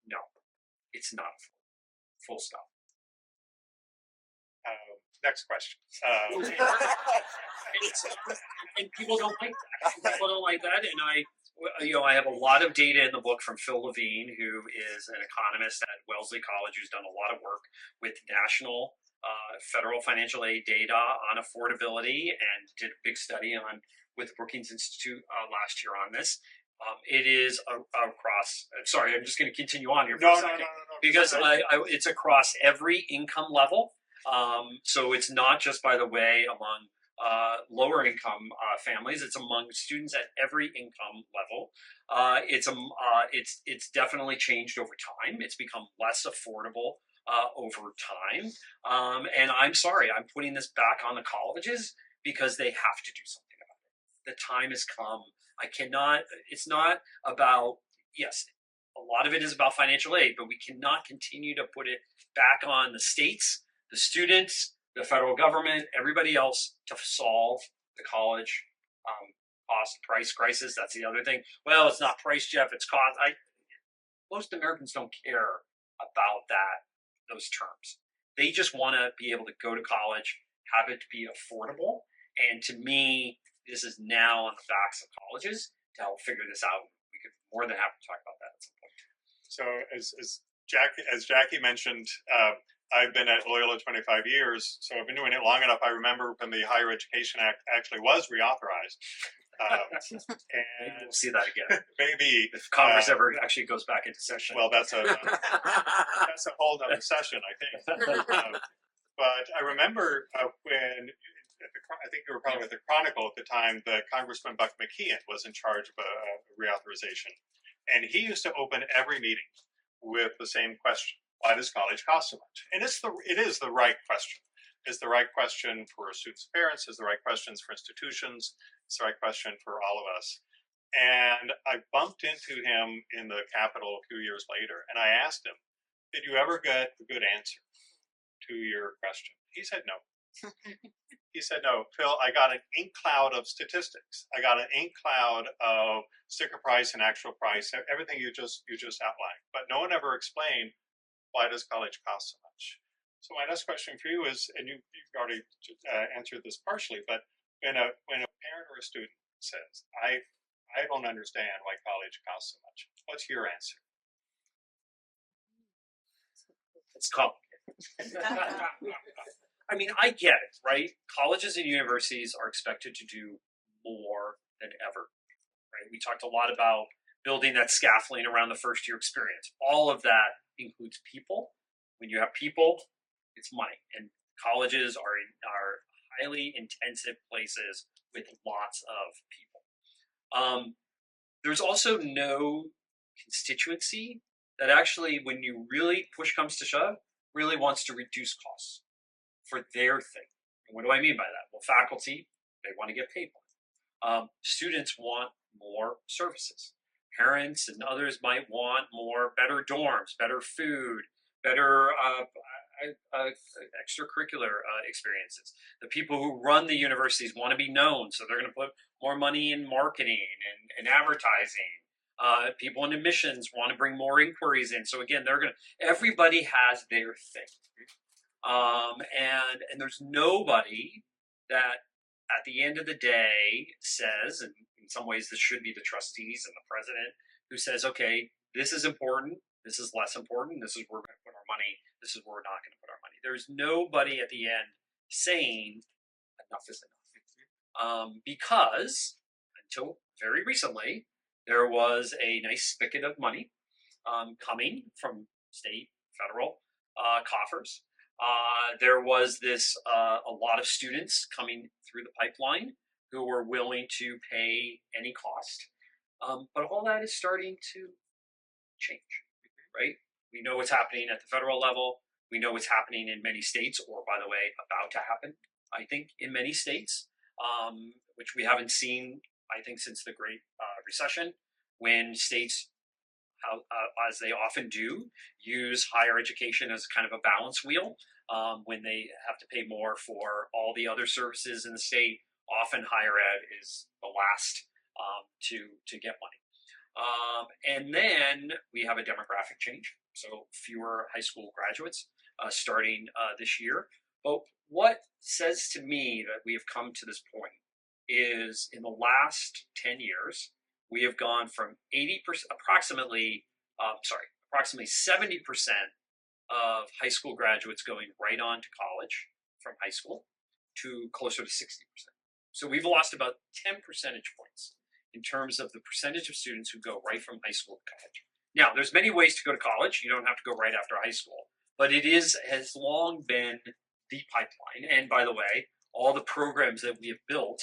No, it's not affordable. Full stop. Next question. And people don't like that. People don't like that. And I have a lot of data in the book from Phil Levine, who is an economist at Wellesley College, who's done a lot of work with national federal financial aid data on affordability and did a big study with Brookings Institute last year on this. It is across. Sorry, I'm just going to continue on here for a second. No. Because it's across every income level. So it's not just, by the way, among lower income families. It's among students at every income level. It's definitely changed over time. It's become less affordable over time. And I'm sorry, I'm putting this back on the colleges because they have to do something about it. The time has come. I cannot. It's not about, yes, a lot of it is about financial aid, but we cannot continue to put it back on the states, the students, the federal government, everybody else to solve the college cost price crisis. That's the other thing. Well, it's not price, Jeff. It's cost. Most Americans don't care about those terms. They just want to be able to go to college, have it be affordable. And to me, this is now on the backs of colleges to help figure this out. We could more than happy to talk about that at some point. So as Jackie mentioned, I've been at Loyola 25 years, so I've been doing it long enough. I remember when the Higher Education Act actually was reauthorized. And we'll see that again. Maybe if Congress ever actually goes back into session. Well, that's a whole other session, I think. But I remember when I think you were probably with the Chronicle at the time, that Congressman Buck McKeon was in charge of a reauthorization, and he used to open every meeting with the same question: why does college cost so much? And it is the right question. It's the right question for students' parents. It's the right questions for institutions. It's the right question for all of us. And I bumped into him in the Capitol a few years later, and I asked him, "Did you ever get a good answer to your question?" He said no. He said, "No, Phil, I got an ink cloud of statistics. I got an ink cloud of sticker price and actual price, everything you just outlined. But no one ever explained, why does college cost so much?" So my next question for you is, and you've already answered this partially, but when a parent or a student says, I don't understand why college costs so much, what's your answer? It's complicated. I mean, I get it, right? Colleges and universities are expected to do more than ever, right? We talked a lot about building that scaffolding around the first year experience. All of that includes people. When you have people, it's money. And colleges are highly intensive places with lots of people. There's also no constituency that actually, when you really push comes to shove, really wants to reduce costs for their thing. And what do I mean by that? Well, faculty, they want to get paid more. Students want more services. Parents and others might want better dorms, better food, better extracurricular experiences. The people who run the universities want to be known, so they're going to put more money in marketing and advertising. People in admissions want to bring more inquiries in. So again, everybody has their thing. And there's nobody that at the end of the day says, and in some ways this should be the trustees and the president, who says, okay, this is important, this is less important, this is where we're going to put our money, this is where we're not going to put our money. There's nobody at the end saying enough is enough. Because until very recently, there was a nice spigot of money coming from state, federal coffers. There was a lot of students coming through the pipeline who were willing to pay any cost. But all that is starting to change, right? We know what's happening at the federal level. We know what's happening in many states, or by the way, about to happen, I think, in many states, which we haven't seen, I think, since the Great Recession, when states, as they often do, use higher education as kind of a balance wheel. When they have to pay more for all the other services in the state, often higher ed is the last to get money. And then we have a demographic change, so fewer high school graduates starting this year. But what says to me that we have come to this point is, in the last 10 years, we have gone from approximately 70% of high school graduates going right on to college from high school to closer to 60%. So we've lost about 10 percentage points in terms of the percentage of students who go right from high school to college. Now, there's many ways to go to college. You don't have to go right after high school, but has long been the pipeline. And by the way, all the programs that we have built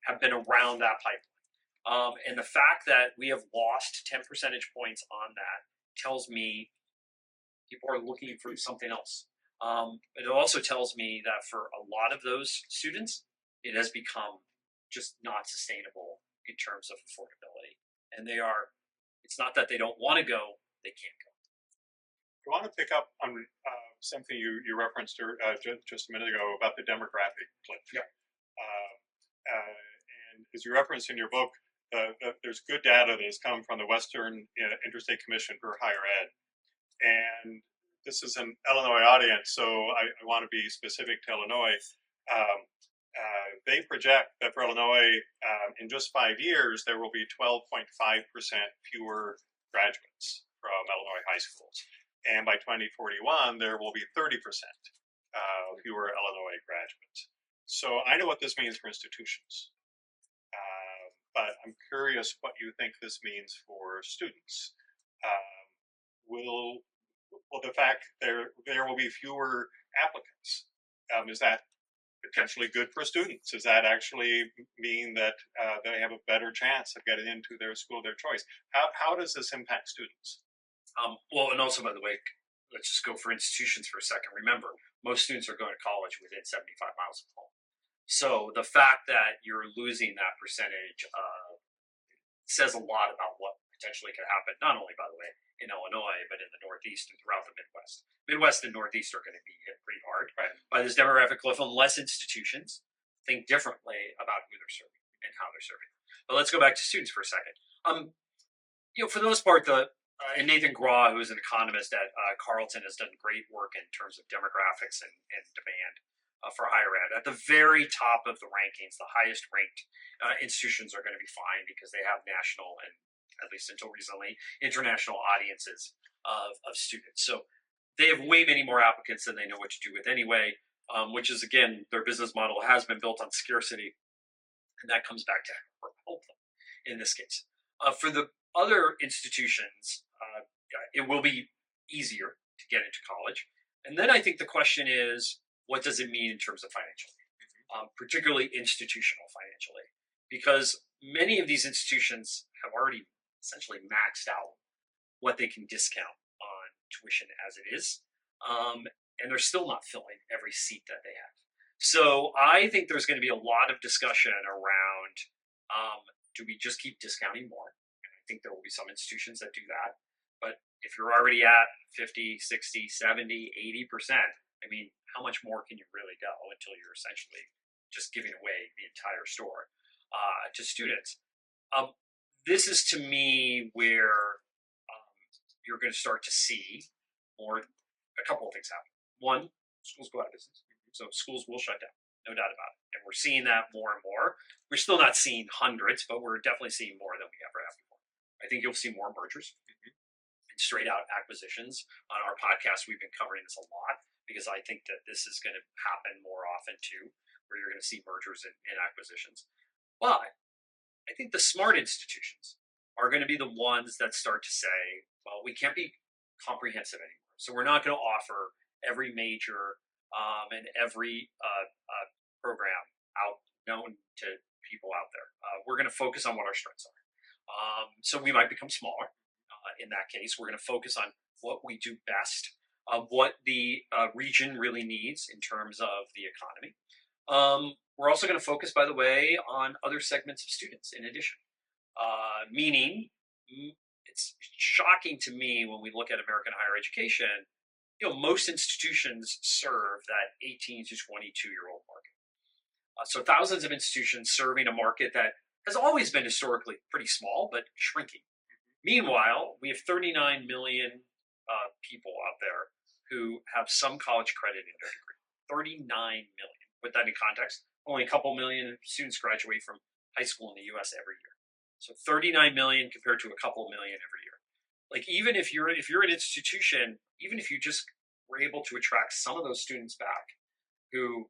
have been around that pipeline. And the fact that we have lost 10 percentage points on that tells me people are looking for something else. It also tells me that for a lot of those students, it has become just not sustainable in terms of affordability. And it's not that they don't want to go, they can't go. I want to pick up on something you referenced just a minute ago about the demographic cliff. Yeah. And as you referenced in your book, there's good data that has come from the Western Interstate Commission for Higher Ed. And this is an Illinois audience, so I want to be specific to Illinois. They project that for Illinois, in just 5 years, there will be 12.5% fewer graduates from Illinois high schools. And by 2041, there will be 30% fewer Illinois graduates. So I know what this means for institutions, but I'm curious what you think this means for students. Will the fact there will be fewer applicants, is that potentially good for students? Does that actually mean that they have a better chance of getting into their school of their choice? How does this impact students? Well, and also, by the way, let's just go for institutions for a second. Remember, most students are going to college within 75 miles of home. So the fact that you're losing that percentage says a lot about what potentially could happen, not only, by the way, in Illinois, but in the Northeast and throughout the Midwest. Midwest and Northeast are going to be hit pretty hard by this demographic cliff unless institutions think differently about who they're serving and how they're serving. But let's go back to students for a second. For the most part, and Nathan Graw, who is an economist at Carleton, has done great work in terms of demographics and demand for higher ed. At the very top of the rankings, the highest ranked institutions are going to be fine because they have national and, at least until recently, international audiences of students. So they have way many more applicants than they know what to do with anyway, which is, again, their business model has been built on scarcity, and that comes back to help them in this case. For the other institutions, it will be easier to get into college. And then I think the question is, what does it mean in terms of financially, particularly institutional financially? Because many of these institutions have already essentially maxed out what they can discount on tuition as it is, and they're still not filling every seat that they have. So I think there's going to be a lot of discussion around, do we just keep discounting more? And I think there will be some institutions that do that. But if you're already at 50, 60, 70, 80%, I mean, how much more can you really go until you're essentially just giving away the entire store to students? This is, to me, where you're going to start to see a couple of things happen. One, schools go out of business. So schools will shut down, no doubt about it. And we're seeing that more and more. We're still not seeing hundreds, but we're definitely seeing more than we ever have before. I think you'll see more mergers and straight out acquisitions. On our podcast, we've been covering this a lot because I think that this is going to happen more often too, where you're going to see mergers and acquisitions. But I think the smart institutions are going to be the ones that start to say, well, we can't be comprehensive anymore. So we're not going to offer every major and every program known to people out there. We're going to focus on what our strengths are. So we might become smaller. In that case, we're going to focus on what we do best, what the region really needs in terms of the economy. We're also going to focus, by the way, on other segments of students in addition. Meaning, it's shocking to me when we look at American higher education, most institutions serve that 18 to 22-year-old market. So thousands of institutions serving a market that has always been historically pretty small, but shrinking. Meanwhile, we have 39 million people out there who have some college credit in their degree. 39 million. Put that in context, only a couple million students graduate from high school in the U.S. every year. So 39 million compared to a couple million every year. Like, even if you're an institution, even if you just were able to attract some of those students back who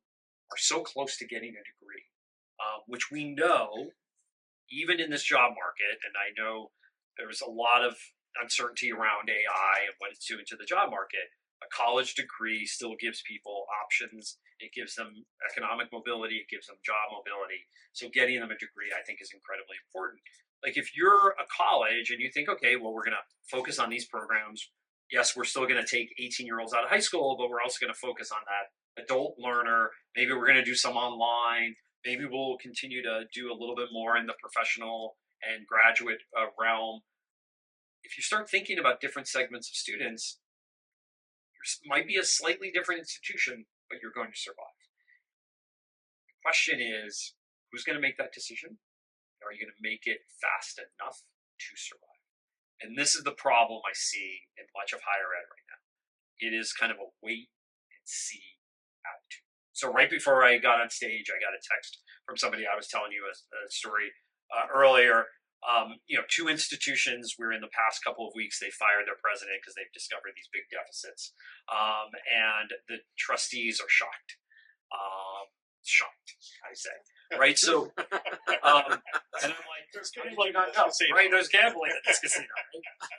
are so close to getting a degree, which we know, even in this job market, and I know there's a lot of uncertainty around AI and what it's doing to the job market, a college degree still gives people options. It gives them economic mobility. It gives them job mobility. So getting them a degree, I think, is incredibly important. Like if you're a college and you think, okay, well, we're going to focus on these programs. Yes, we're still going to take 18-year-olds out of high school, but we're also going to focus on that adult learner. Maybe we're going to do some online. Maybe we'll continue to do a little bit more in the professional and graduate realm. If you start thinking about different segments of students, might be a slightly different institution, but you're going to survive. The question is, who's going to make that decision? Are you going to make it fast enough to survive? And this is the problem I see in much of higher ed right now. It is kind of a wait and see attitude. So right before I got on stage, I got a text from somebody. I was telling you a story earlier. Two institutions where in the past couple of weeks they fired their president because they've discovered these big deficits, and the trustees are shocked. Shocked, I say, right? So, and I'm like, there's gambling on us, right? There's gambling at this casino,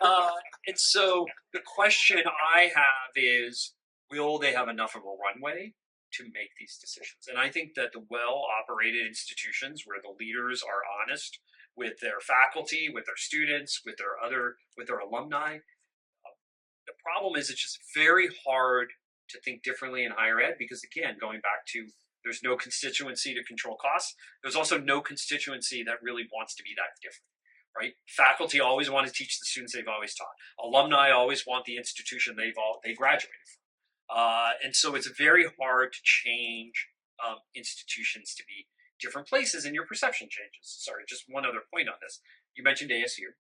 right? And so the question I have is, will they have enough of a runway to make these decisions? And I think that the well-operated institutions where the leaders are honest with their faculty, with their students, with their alumni. The problem is it's just very hard to think differently in higher ed because, again, going back to there's no constituency to control costs. There's also no constituency that really wants to be that different, right? Faculty always want to teach the students they've always taught. Alumni always want the institution they graduated from. And so it's very hard to change institutions to be different places, and your perception changes. Sorry, just one other point on this. You mentioned ASU.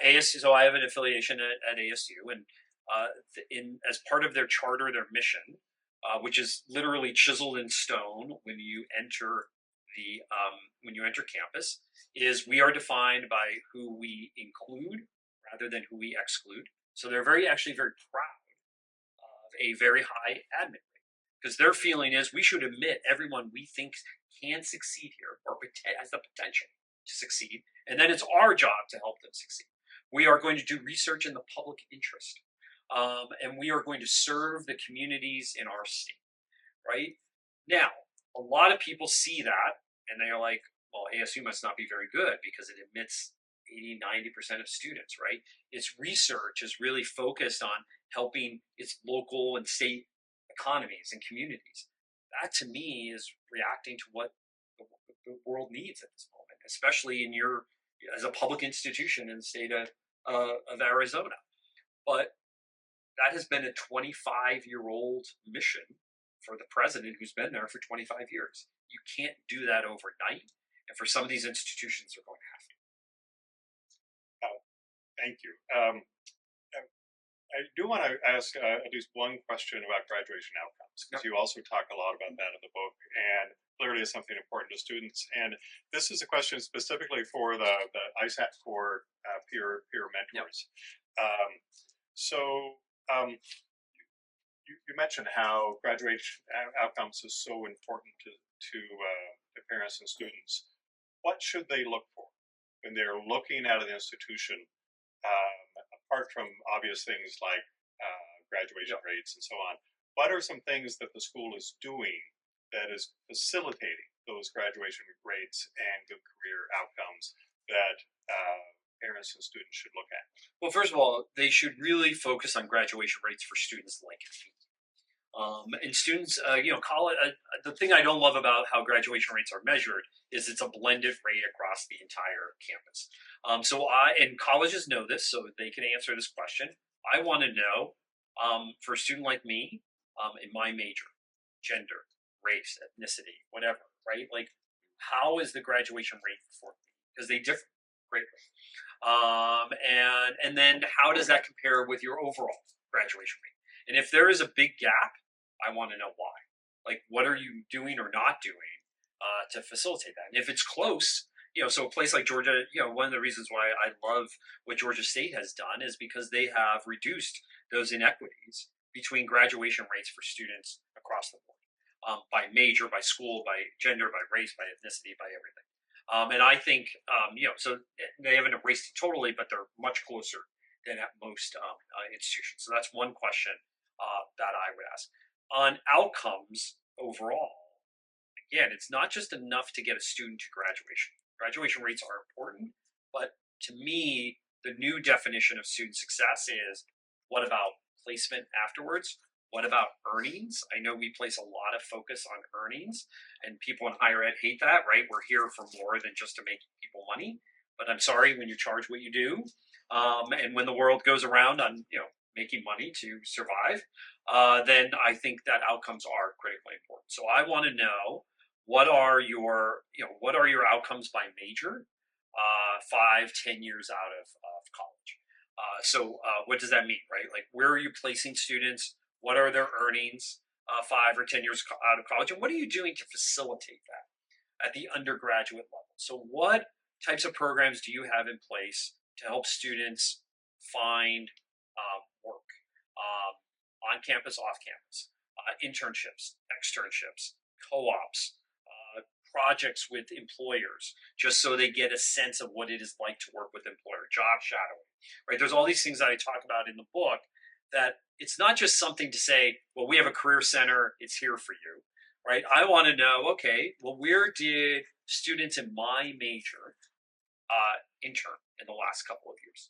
ASU. So I have an affiliation at ASU, and as part of their charter, their mission, which is literally chiseled in stone when you enter campus, is we are defined by who we include rather than who we exclude. So they're actually very proud of a very high admit rate because their feeling is we should admit everyone we think can succeed here or has the potential to succeed, and then it's our job to help them succeed. We are going to do research in the public interest, and we are going to serve the communities in our state, right? Now, a lot of people see that, and they are like, well, ASU must not be very good because it admits 80-90% of students, right? Its research is really focused on helping its local and state economies and communities. That to me is reacting to what the world needs at this moment, especially as a public institution in the state of Arizona. But that has been a 25-year-old mission for the president who's been there for 25 years. You can't do that overnight. And for some of these institutions, they're going to have to. Thank you. I do want to ask at least one question about graduation outcomes, because you also talk a lot about that in the book, and clearly is something important to students. And this is a question specifically for the ISAC for peer mentors. You mentioned how graduation outcomes is so important to parents and students. What should they look for when they're looking at an institution? Apart from obvious things like graduation rates and so on, what are some things that the school is doing that is facilitating those graduation rates and good career outcomes that parents and students should look at? Well, first of all, they should really focus on graduation rates for students like me. And students, college. The thing I don't love about how graduation rates are measured is it's a blended rate across the entire campus. And colleges know this, so they can answer this question. I want to know, for a student like me, in my major, gender, race, ethnicity, whatever, right? Like, how is the graduation rate for me? Because they differ greatly. And then how does that compare with your overall graduation rate? And if there is a big gap, I want to know why. Like, what are you doing or not doing to facilitate that? And if it's close, so a place like Georgia, one of the reasons why I love what Georgia State has done is because they have reduced those inequities between graduation rates for students across the board, by major, by school, by gender, by race, by ethnicity, by everything. And I think, so they haven't erased it totally, but they're much closer than at most institutions. So that's one question that I would ask. On outcomes overall, again, it's not just enough to get a student to graduation. Graduation rates are important, but to me, the new definition of student success is, what about placement afterwards? What about earnings? I know we place a lot of focus on earnings, and people in higher ed hate that, right? We're here for more than just to make people money. But I'm sorry, when you charge what you do, and when the world goes around on making money to survive, then I think that outcomes are critically important. So I want to know, what are your outcomes by major, 5, 10 years out of college. What does that mean, right? Like, where are you placing students? What are their earnings 5 or 10 years out of college? And what are you doing to facilitate that at the undergraduate level? So what types of programs do you have in place to help students find work on campus, off campus, internships, externships, co-ops, projects with employers, just so they get a sense of what it is like to work with employer, job shadowing, right? There's all these things that I talk about in the book, that it's not just something to say, well, we have a career center, it's here for you, right? I want to know, okay, well, where did students in my major intern in the last couple of years?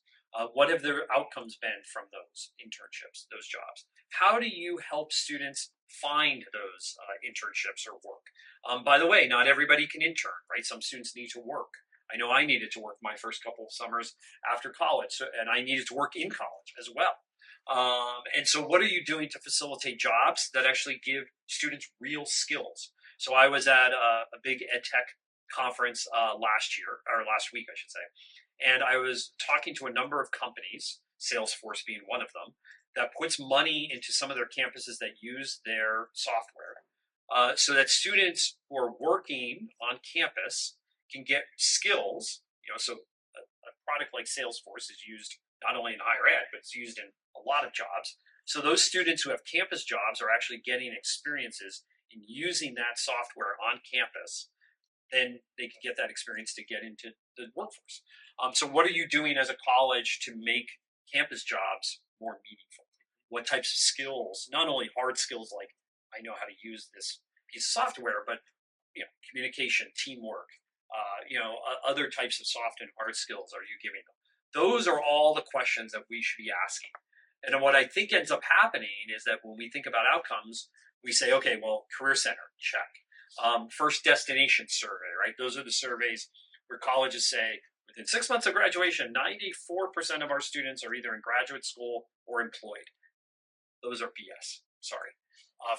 What have their outcomes been from those internships, those jobs? How do you help students find those internships or work? By the way, not everybody can intern, right? Some students need to work. I know I needed to work my first couple of summers after college, and I needed to work in college as well. And so what are you doing to facilitate jobs that actually give students real skills? So I was at a big ed tech conference last week, I should say. And I was talking to a number of companies, Salesforce being one of them, that puts money into some of their campuses that use their software, so that students who are working on campus can get skills. So a product like Salesforce is used not only in higher ed, but it's used in a lot of jobs. So those students who have campus jobs are actually getting experiences in using that software on campus. Then they can get that experience to get into the workforce. So what are you doing as a college to make campus jobs more meaningful? What types of skills, not only hard skills like I know how to use this piece of software, but communication, teamwork, other types of soft and hard skills are you giving them? Those are all the questions that we should be asking. And then what I think ends up happening is that when we think about outcomes, we say, okay, well, career center, check. First destination survey, right? Those are the surveys where colleges say, within 6 months of graduation, 94% of our students are either in graduate school or employed. Those are BS. Sorry.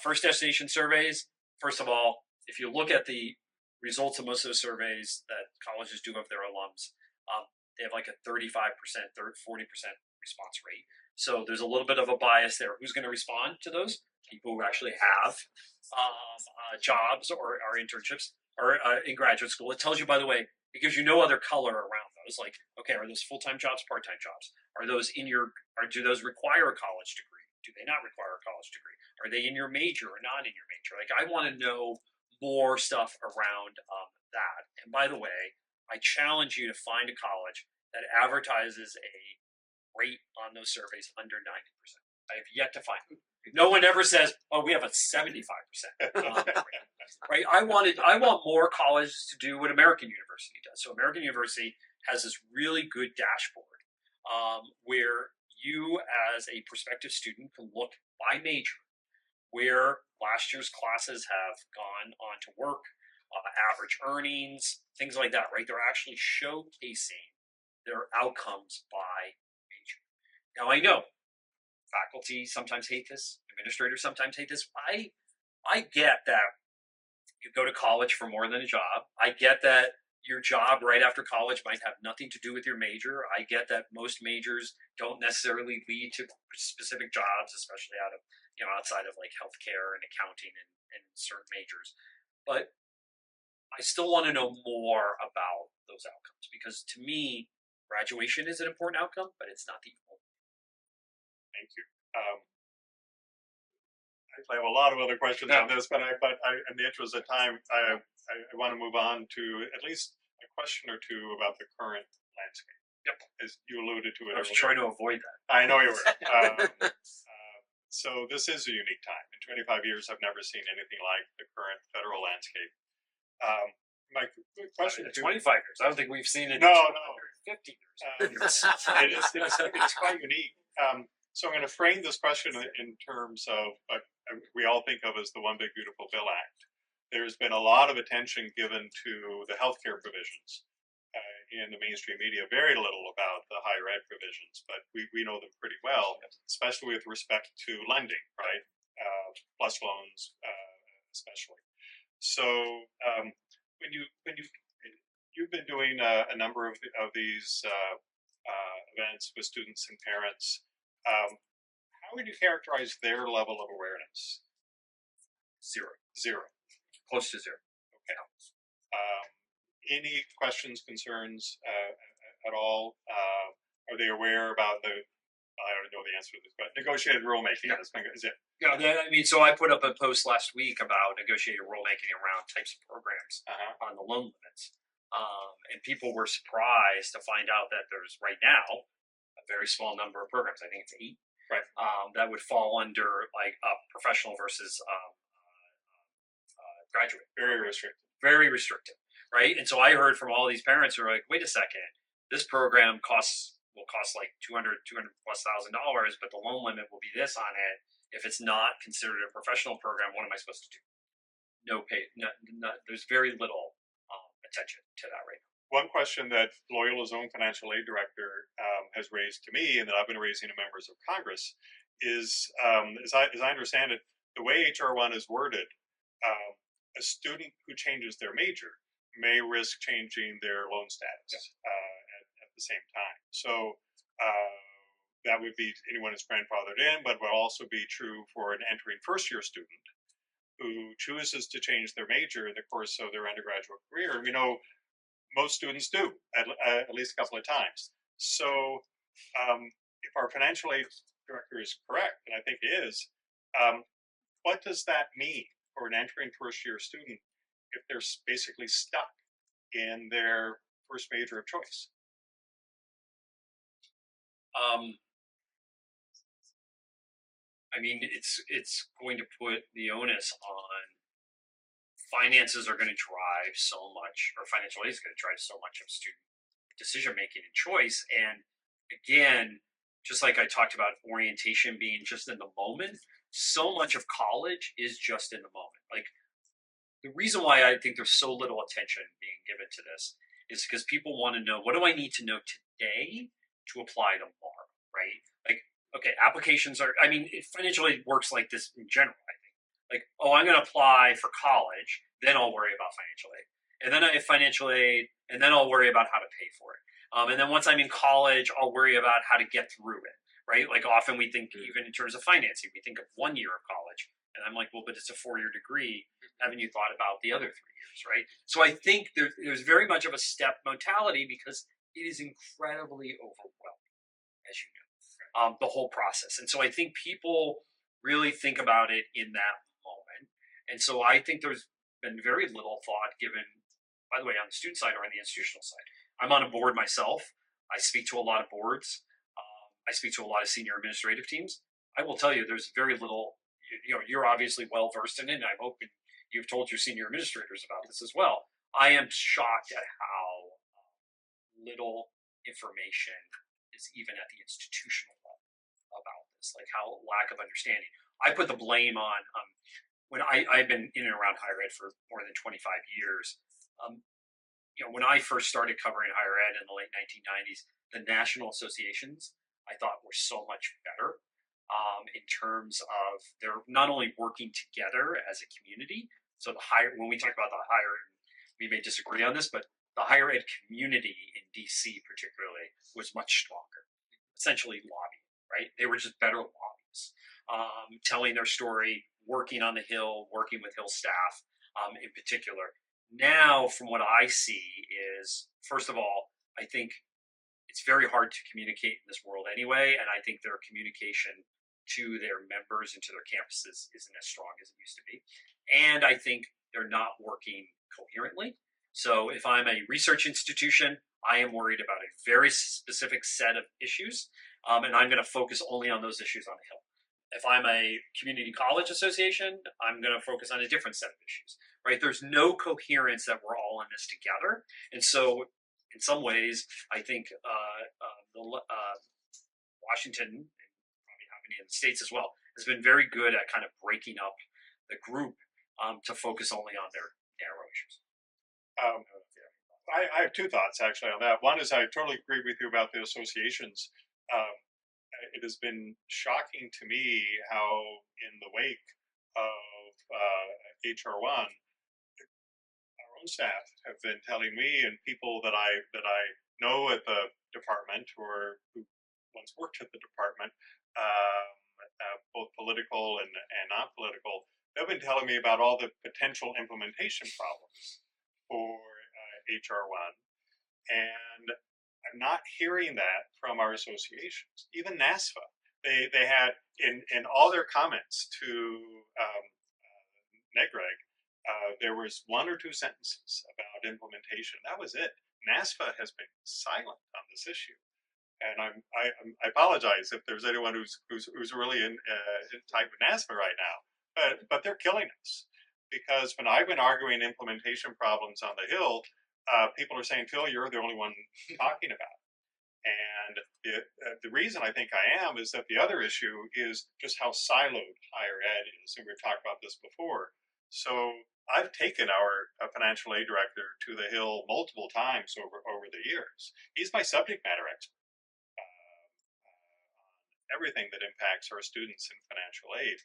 First destination surveys, first of all, if you look at the results of most of those surveys that colleges do of their alums, they have like a 35%, 40% response rate. So there's a little bit of a bias there. Who's going to respond to those? People who actually have jobs or are internships or in graduate school. It tells you, by the way, because other color around those. Like, okay, are those full-time jobs, part-time jobs? Are those do those require a college degree? Do they not require a college degree? Are they in your major or not in your major? Like, I want to know more stuff around that. And by the way, I challenge you to find a college that advertises a rate on those surveys under 90%. I have yet to find it. No one ever says, "Oh, we have a 75%." Right? I want more colleges to do what American University does. So American University has this really good dashboard where you, as a prospective student, can look by major where last year's classes have gone on to work, average earnings, things like that. Right? They're actually showcasing their outcomes by major. Now I know faculty sometimes hate this. Administrators sometimes hate this. I get that you go to college for more than a job. I get that your job right after college might have nothing to do with your major. I get that most majors don't necessarily lead to specific jobs, especially outside of like healthcare and accounting and certain majors. But I still want to know more about those outcomes, because to me, graduation is an important outcome, but it's not the only. Thank you. I have a lot of other questions on this, but in the interest of time, I want to move on to at least a question or two about the current landscape. Yep. As you alluded to it. I was trying to avoid that. I know you were. So this is a unique time. In 25 years, I've never seen anything like the current federal landscape. My question to 25 years. I don't think we've seen it. No, in no. 50 years. It's quite unique. So I'm going to frame this question in terms of what we all think of as the One Big Beautiful Bill Act. There's been a lot of attention given to the healthcare provisions in the mainstream media, very little about the higher ed provisions, but we know them pretty well, especially with respect to lending, right? Plus loans, especially. So you've been doing a number of these events with students and parents. How would you characterize their level of awareness? Zero. Close to zero. Okay. Any questions, concerns at all? Are they aware about the? I don't know the answer to this, but negotiated rulemaking. Yeah. Is it? Yeah, I mean, so I put up a post last week about negotiated rulemaking around types of programs on the loan limits, and people were surprised to find out that there's right now a very small number of programs. I think it's 8, right? That would fall under like a professional versus graduate. Very restrictive, right? And so I heard from all these parents who are like, wait a second, this program will cost like $200+ thousand, but the loan limit will be this on it. If it's not considered a professional program, what am I supposed to do? No pay. No, there's very little attention to that right now. One question that Loyola's own financial aid director has raised to me, and that I've been raising to members of Congress, is, as I understand it, the way HR1 is worded, a student who changes their major may risk changing their loan status at the same time. So that would be anyone who's grandfathered in, but would also be true for an entering first-year student who chooses to change their major in the course of their undergraduate career. We know most students do at least a couple of times. So if our financial aid director is correct, and I think it is, what does that mean for an entering first-year student if they're basically stuck in their first major of choice? I mean, it's going to put the onus on finances are going to drive so much, or financial aid is going to drive so much of student decision making and choice. And again, just like I talked about orientation being just in the moment, so much of college is just in the moment. Like the reason why I think there's so little attention being given to this is because people want to know, what do I need to know today to apply tomorrow, right? Like, okay, applications are, I mean, financial aid works like this in general, I think. Like, oh, I'm going to apply for college, then I'll worry about financial aid. And then I have financial aid, and then I'll worry about how to pay for it. And then once I'm in college, I'll worry about how to get through it, right? Like often we think, even in terms of financing, we think of 1 year of college. And I'm like, well, but it's a 4-year degree. Haven't you thought about the other 3 years, right? So I think there's very much of a step mentality because it is incredibly overwhelming, as you know, the whole process. And so I think people really think about it in that moment. And so I think there's been very little thought given, by the way, on the student side or on the institutional side. I'm on a board myself. I speak to a lot of boards. I speak to a lot of senior administrative teams. I will tell you, there's very little. You know, you're obviously well versed in it, and I'm hoping you've told your senior administrators about this as well. I am shocked at how little information is even at the institutional level about this, like how lack of understanding. I put the blame on when I've been in and around higher ed for more than 25 years. You know, when I first started covering higher ed in the late 1990s, the national associations I thought were so much better. In terms of they're not only working together as a community. So when we talk about the higher, we may disagree on this, but the higher ed community in DC particularly was much stronger. Essentially lobbying, right? They were just better lobbyists, telling their story, working on the Hill, working with Hill staff in particular. Now, from what I see is, first of all, I think it's very hard to communicate in this world anyway, and I think their communication to their members and to their campuses isn't as strong as it used to be. And I think they're not working coherently. So if I'm a research institution, I am worried about a very specific set of issues, and I'm going to focus only on those issues on the Hill. if I'm a community college association, I'm going to focus on a different set of issues, right? There's no coherence that we're all in this together. And so, in some ways, I think Washington, and probably happening in the States as well, has been very good at kind of breaking up the group to focus only on their narrow issues. Um, I have two thoughts actually on that. One is I totally agree with you about the associations. Um, it has been shocking to me how, in the wake of HR1, our own staff have been telling me and people that I know at the department or who once worked at the department, both political and not political, they've been telling me about all the potential implementation problems for HR1, and I'm not hearing that from our associations. Even NASFA, they had in all their comments to NEGREG, there was one or two sentences about implementation. That was it. NASFA has been silent on this issue, and I apologize if there's anyone who's really in tight with NASFA right now, but they're killing us, because when I've been arguing implementation problems on the Hill, people are saying, Phil, you're the only one talking about it. And the reason I think I am is that the other issue is just how siloed higher ed is, and we've talked about this before. So I've taken our financial aid director to the Hill multiple times over the years. He's my subject matter expert on everything that impacts our students in financial aid.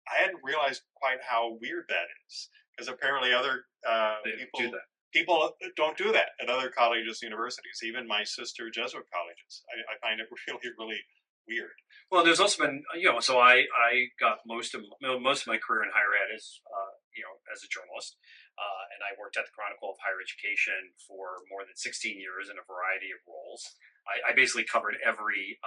I hadn't realized quite how weird that is, because apparently other people don't do that at other colleges, universities, even my sister Jesuit colleges. I find it really, really weird. Well, there's also been, so I got most of my career in higher ed as a journalist, and I worked at the Chronicle of Higher Education for more than 16 years in a variety of roles. I basically covered every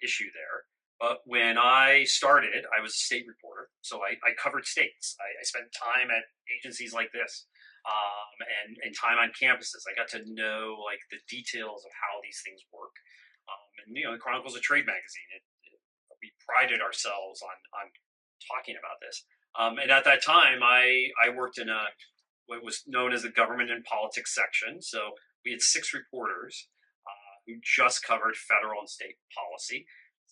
issue there. But when I started, I was a state reporter, so I covered states. I spent time at agencies like this, and time on campuses. I got to know like the details of how these things work. And the Chronicle's a trade magazine. We prided ourselves on talking about this. And at that time, I worked in what was known as the government and politics section. So we had 6 reporters who just covered federal and state policy.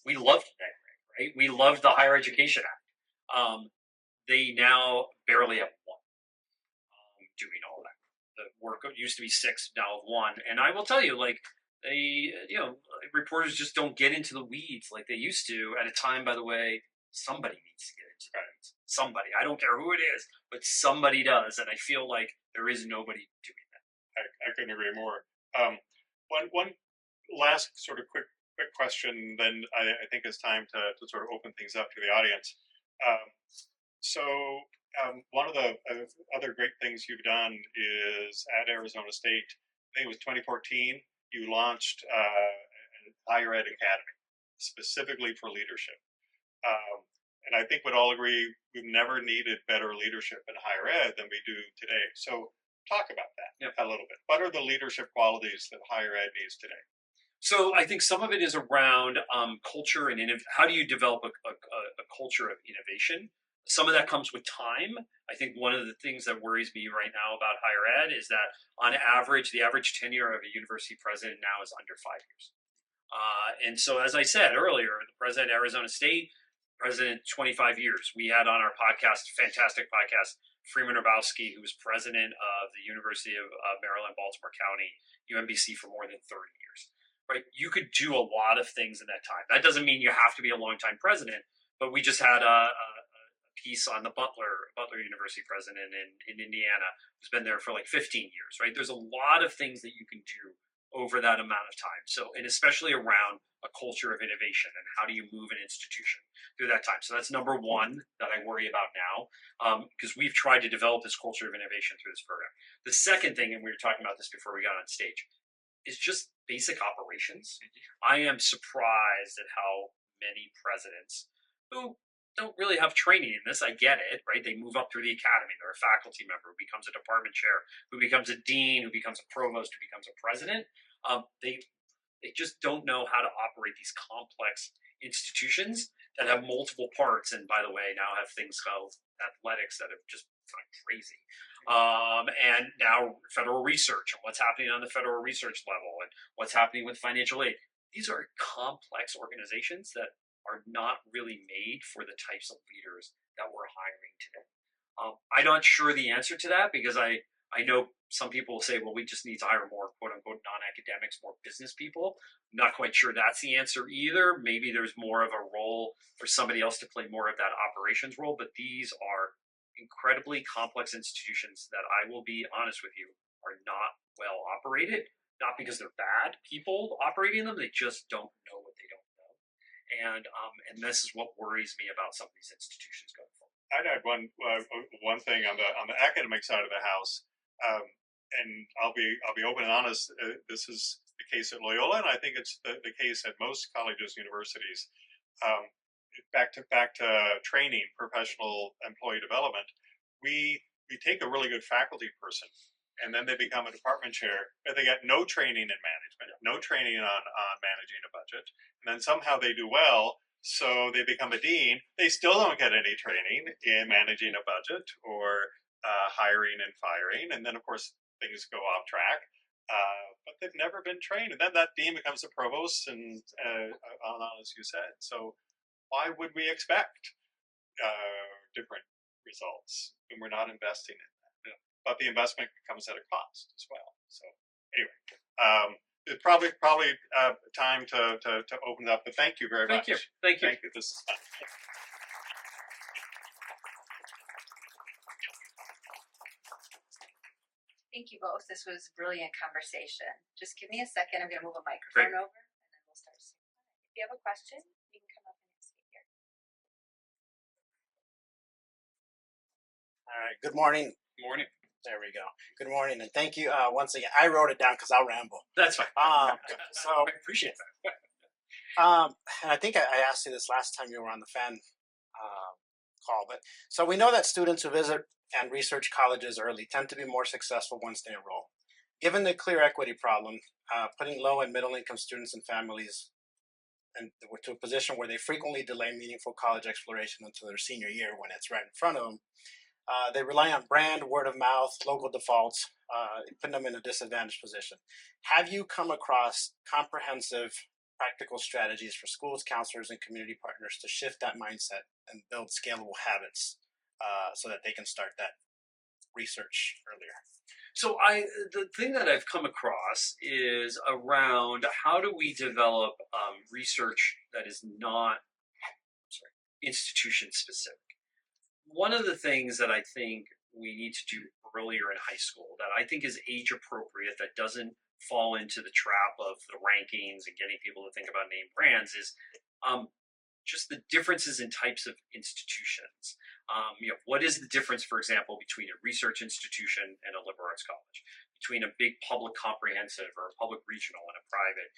We loved that, right? We loved the Higher Education Act. They now barely have one doing all that. The work used to be 6, now 1. And I will tell you, like, they, reporters just don't get into the weeds like they used to at a time, by the way, somebody needs to get into the weeds. Somebody. I don't care who it is, but somebody does. And I feel like there is nobody doing that. I couldn't agree more. One last sort of quick question, then I think it's time to sort of open things up to the audience. One of the other great things you've done is at Arizona State, I think it was 2014, you launched a higher ed academy specifically for leadership. And I think we'd all agree we've never needed better leadership in higher ed than we do today. So talk about that a little bit. What are the leadership qualities that higher ed needs today? So I think some of it is around culture and how do you develop a culture of innovation? Some of that comes with time. I think one of the things that worries me right now about higher ed is that on average, the average tenure of a university president now is under 5 years. And so, as I said earlier, the president of Arizona State, president 25 years. We had on our podcast, fantastic podcast, Freeman Hrabowski, who was president of the University of Maryland, Baltimore County, UMBC for more than 30 years. Right? You could do a lot of things in that time. That doesn't mean you have to be a longtime president, but we just had a piece on the Butler University president in Indiana, who's been there for like 15 years, right? There's a lot of things that you can do over that amount of time. So, and especially around a culture of innovation and how do you move an institution through that time. So that's number one that I worry about now, because we've tried to develop this culture of innovation through this program. The second thing, and we were talking about this before we got on stage, is just basic operations. I am surprised at how many presidents who don't really have training in this. I get it, right? They move up through the academy. They're a faculty member who becomes a department chair, who becomes a dean, who becomes a provost, who becomes a president. They They just don't know how to operate these complex institutions that have multiple parts. And by the way, now have things called athletics that have just gone crazy. And now federal research and what's happening on the federal research level and what's happening with financial aid. These are complex organizations that are not really made for the types of leaders that we're hiring today. I'm not sure the answer to that because I know some people will say, well, we just need to hire more quote unquote non-academics, more business people. I'm not quite sure that's the answer either. Maybe there's more of a role for somebody else to play more of that operations role, but these are incredibly complex institutions that I will be honest with you are not well operated, not because they're bad people operating them, they just don't know what they don't know. And this is what worries me about some of these institutions going forward. I'd add one thing on the academic side of the house, and I'll be open and honest. This is the case at Loyola, and I think it's the case at most colleges, universities. Back to training, professional employee development. We take a really good faculty person, and then they become a department chair, but they get no training in management, no training on managing a budget, and then somehow they do well. So they become a dean. They still don't get any training in managing a budget or hiring and firing. And then, of course, things go off track. But they've never been trained. And then that dean becomes a provost and on, as you said. So why would we expect different results when we're not investing in that? Yeah. But the investment comes at a cost as well. So anyway, it's probably time to open it up. But thank you very much. Thank you. This is fun. Thank you both. This was brilliant conversation. Just give me a second. I'm going to move a microphone over, and then we'll start. If you have a question, you can come up and ask it here. All right. Good morning. Morning. There we go. Good morning, and thank you once again. I wrote it down because I'll ramble. That's fine. So I appreciate that. and I think I asked you this last time you were on the FAN call, but so we know that students who visit and research colleges early tend to be more successful once they enroll. Given the clear equity problem, putting low and middle income students and families to a position where they frequently delay meaningful college exploration until their senior year when it's right in front of them. They rely on brand, word of mouth, local defaults, putting them in a disadvantaged position. Have you come across comprehensive practical strategies for schools, counselors, and community partners to shift that mindset and build scalable habits so that they can start that research earlier? So the thing that I've come across is around how do we develop research that is not institution specific. One of the things that I think we need to do earlier in high school that I think is age appropriate, that doesn't fall into the trap of the rankings and getting people to think about name brands, is just the differences in types of institutions. What is the difference, for example, between a research institution and a liberal arts college? Between a big public comprehensive or a public regional and a private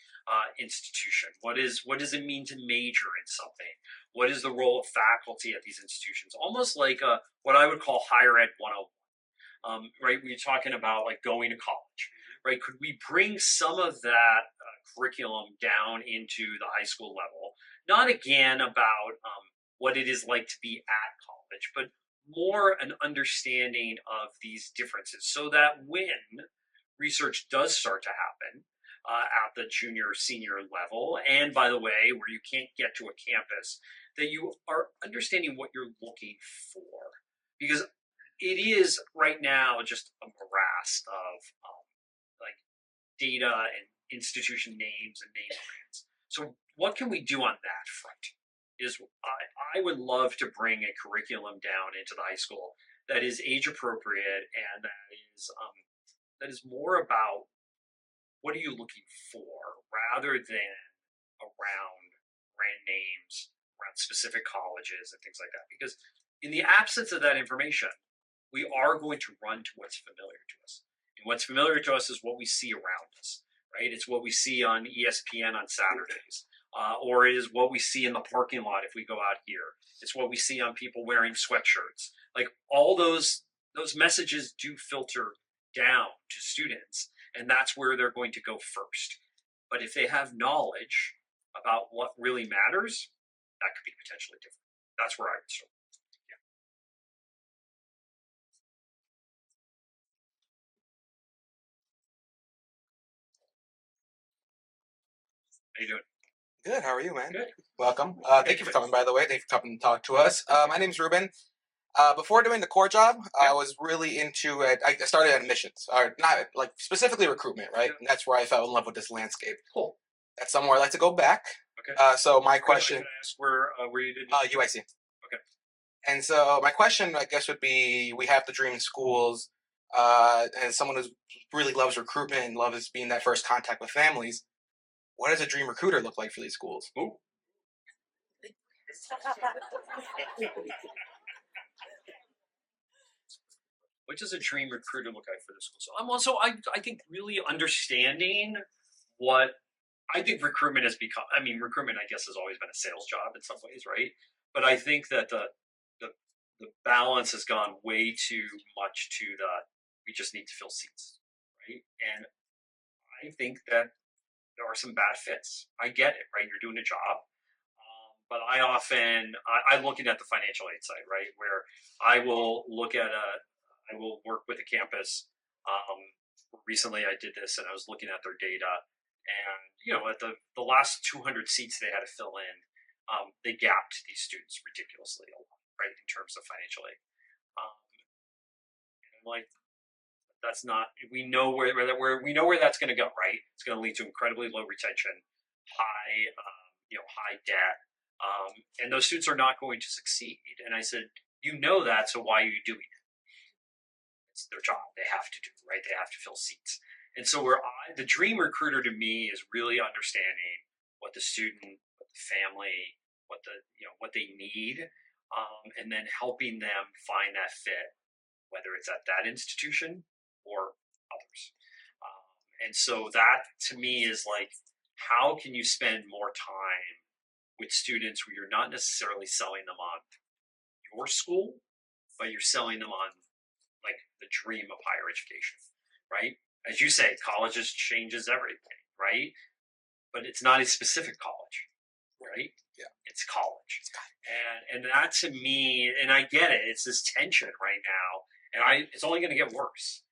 institution? What does it mean to major in something? What is the role of faculty at these institutions? Almost like what I would call higher ed 101, right? We're talking about like going to college, right? Could we bring some of that curriculum down into the high school level? Not again about what it is like to be at college, but more an understanding of these differences so that when research does start to happen at the junior, senior level, and by the way, where you can't get to a campus, that you are understanding what you're looking for. Because it is right now just a morass of like data and institution names and name brands. So what can we do on that front? I would love to bring a curriculum down into the high school that is age appropriate and that is more about what are you looking for rather than around brand names, around specific colleges and things like that. Because in the absence of that information, we are going to run to what's familiar to us. And what's familiar to us is what we see around us, right? It's what we see on ESPN on Saturdays. Or is what we see in the parking lot if we go out here. It's what we see on people wearing sweatshirts. Like all those messages do filter down to students, and that's where they're going to go first. But if they have knowledge about what really matters, that could be potentially different. That's where I would start. How you doing? Good. How are you, man? Good. Welcome. Thank you for coming, by the way. Thank you for coming to talk to us. My name's Ruben. Before doing the core job, I was really into it. I started at admissions, or not like specifically recruitment, right? Yeah. And that's where I fell in love with this landscape. Cool. That's somewhere I'd like to go back. Okay. So my question, Can I ask where you did? UIC. Okay. And so my question, I guess, would be: we have the dream schools, and someone who really loves recruitment and loves being that first contact with families. What does a dream recruiter look like for these schools? Ooh. What does a dream recruiter look like for the school? So I'm also I think really understanding what I think recruitment has become. I mean, recruitment I guess has always been a sales job in some ways, right? But I think that the the balance has gone way too much to the we just need to fill seats, right? And I think that there are some bad fits. I get it, right? You're doing a job. But I'm looking at the financial aid side, right? Where I will I will work with a campus. Recently I did this and I was looking at their data and, at the last 200 seats they had to fill in, they gapped these students ridiculously a lot, right? In terms of financial aid. And I'm like, that's not, we know where that's going to go, right? It's going to lead to incredibly low retention, high debt. And those students are not going to succeed. And I said, that, so why are you doing it? It's their job. They have to do it, right? They have to fill seats. And so the dream recruiter to me is really understanding what the student, what the family, what they need, and then helping them find that fit, whether it's at that institution or others. And so that to me is like, how can you spend more time with students where you're not necessarily selling them on your school, but you're selling them on like the dream of higher education, right? As you say, colleges changes everything, right? But it's not a specific college, right? Yeah. It's college. And that to me, and I get it, it's this tension right now, and it's only going to get worse.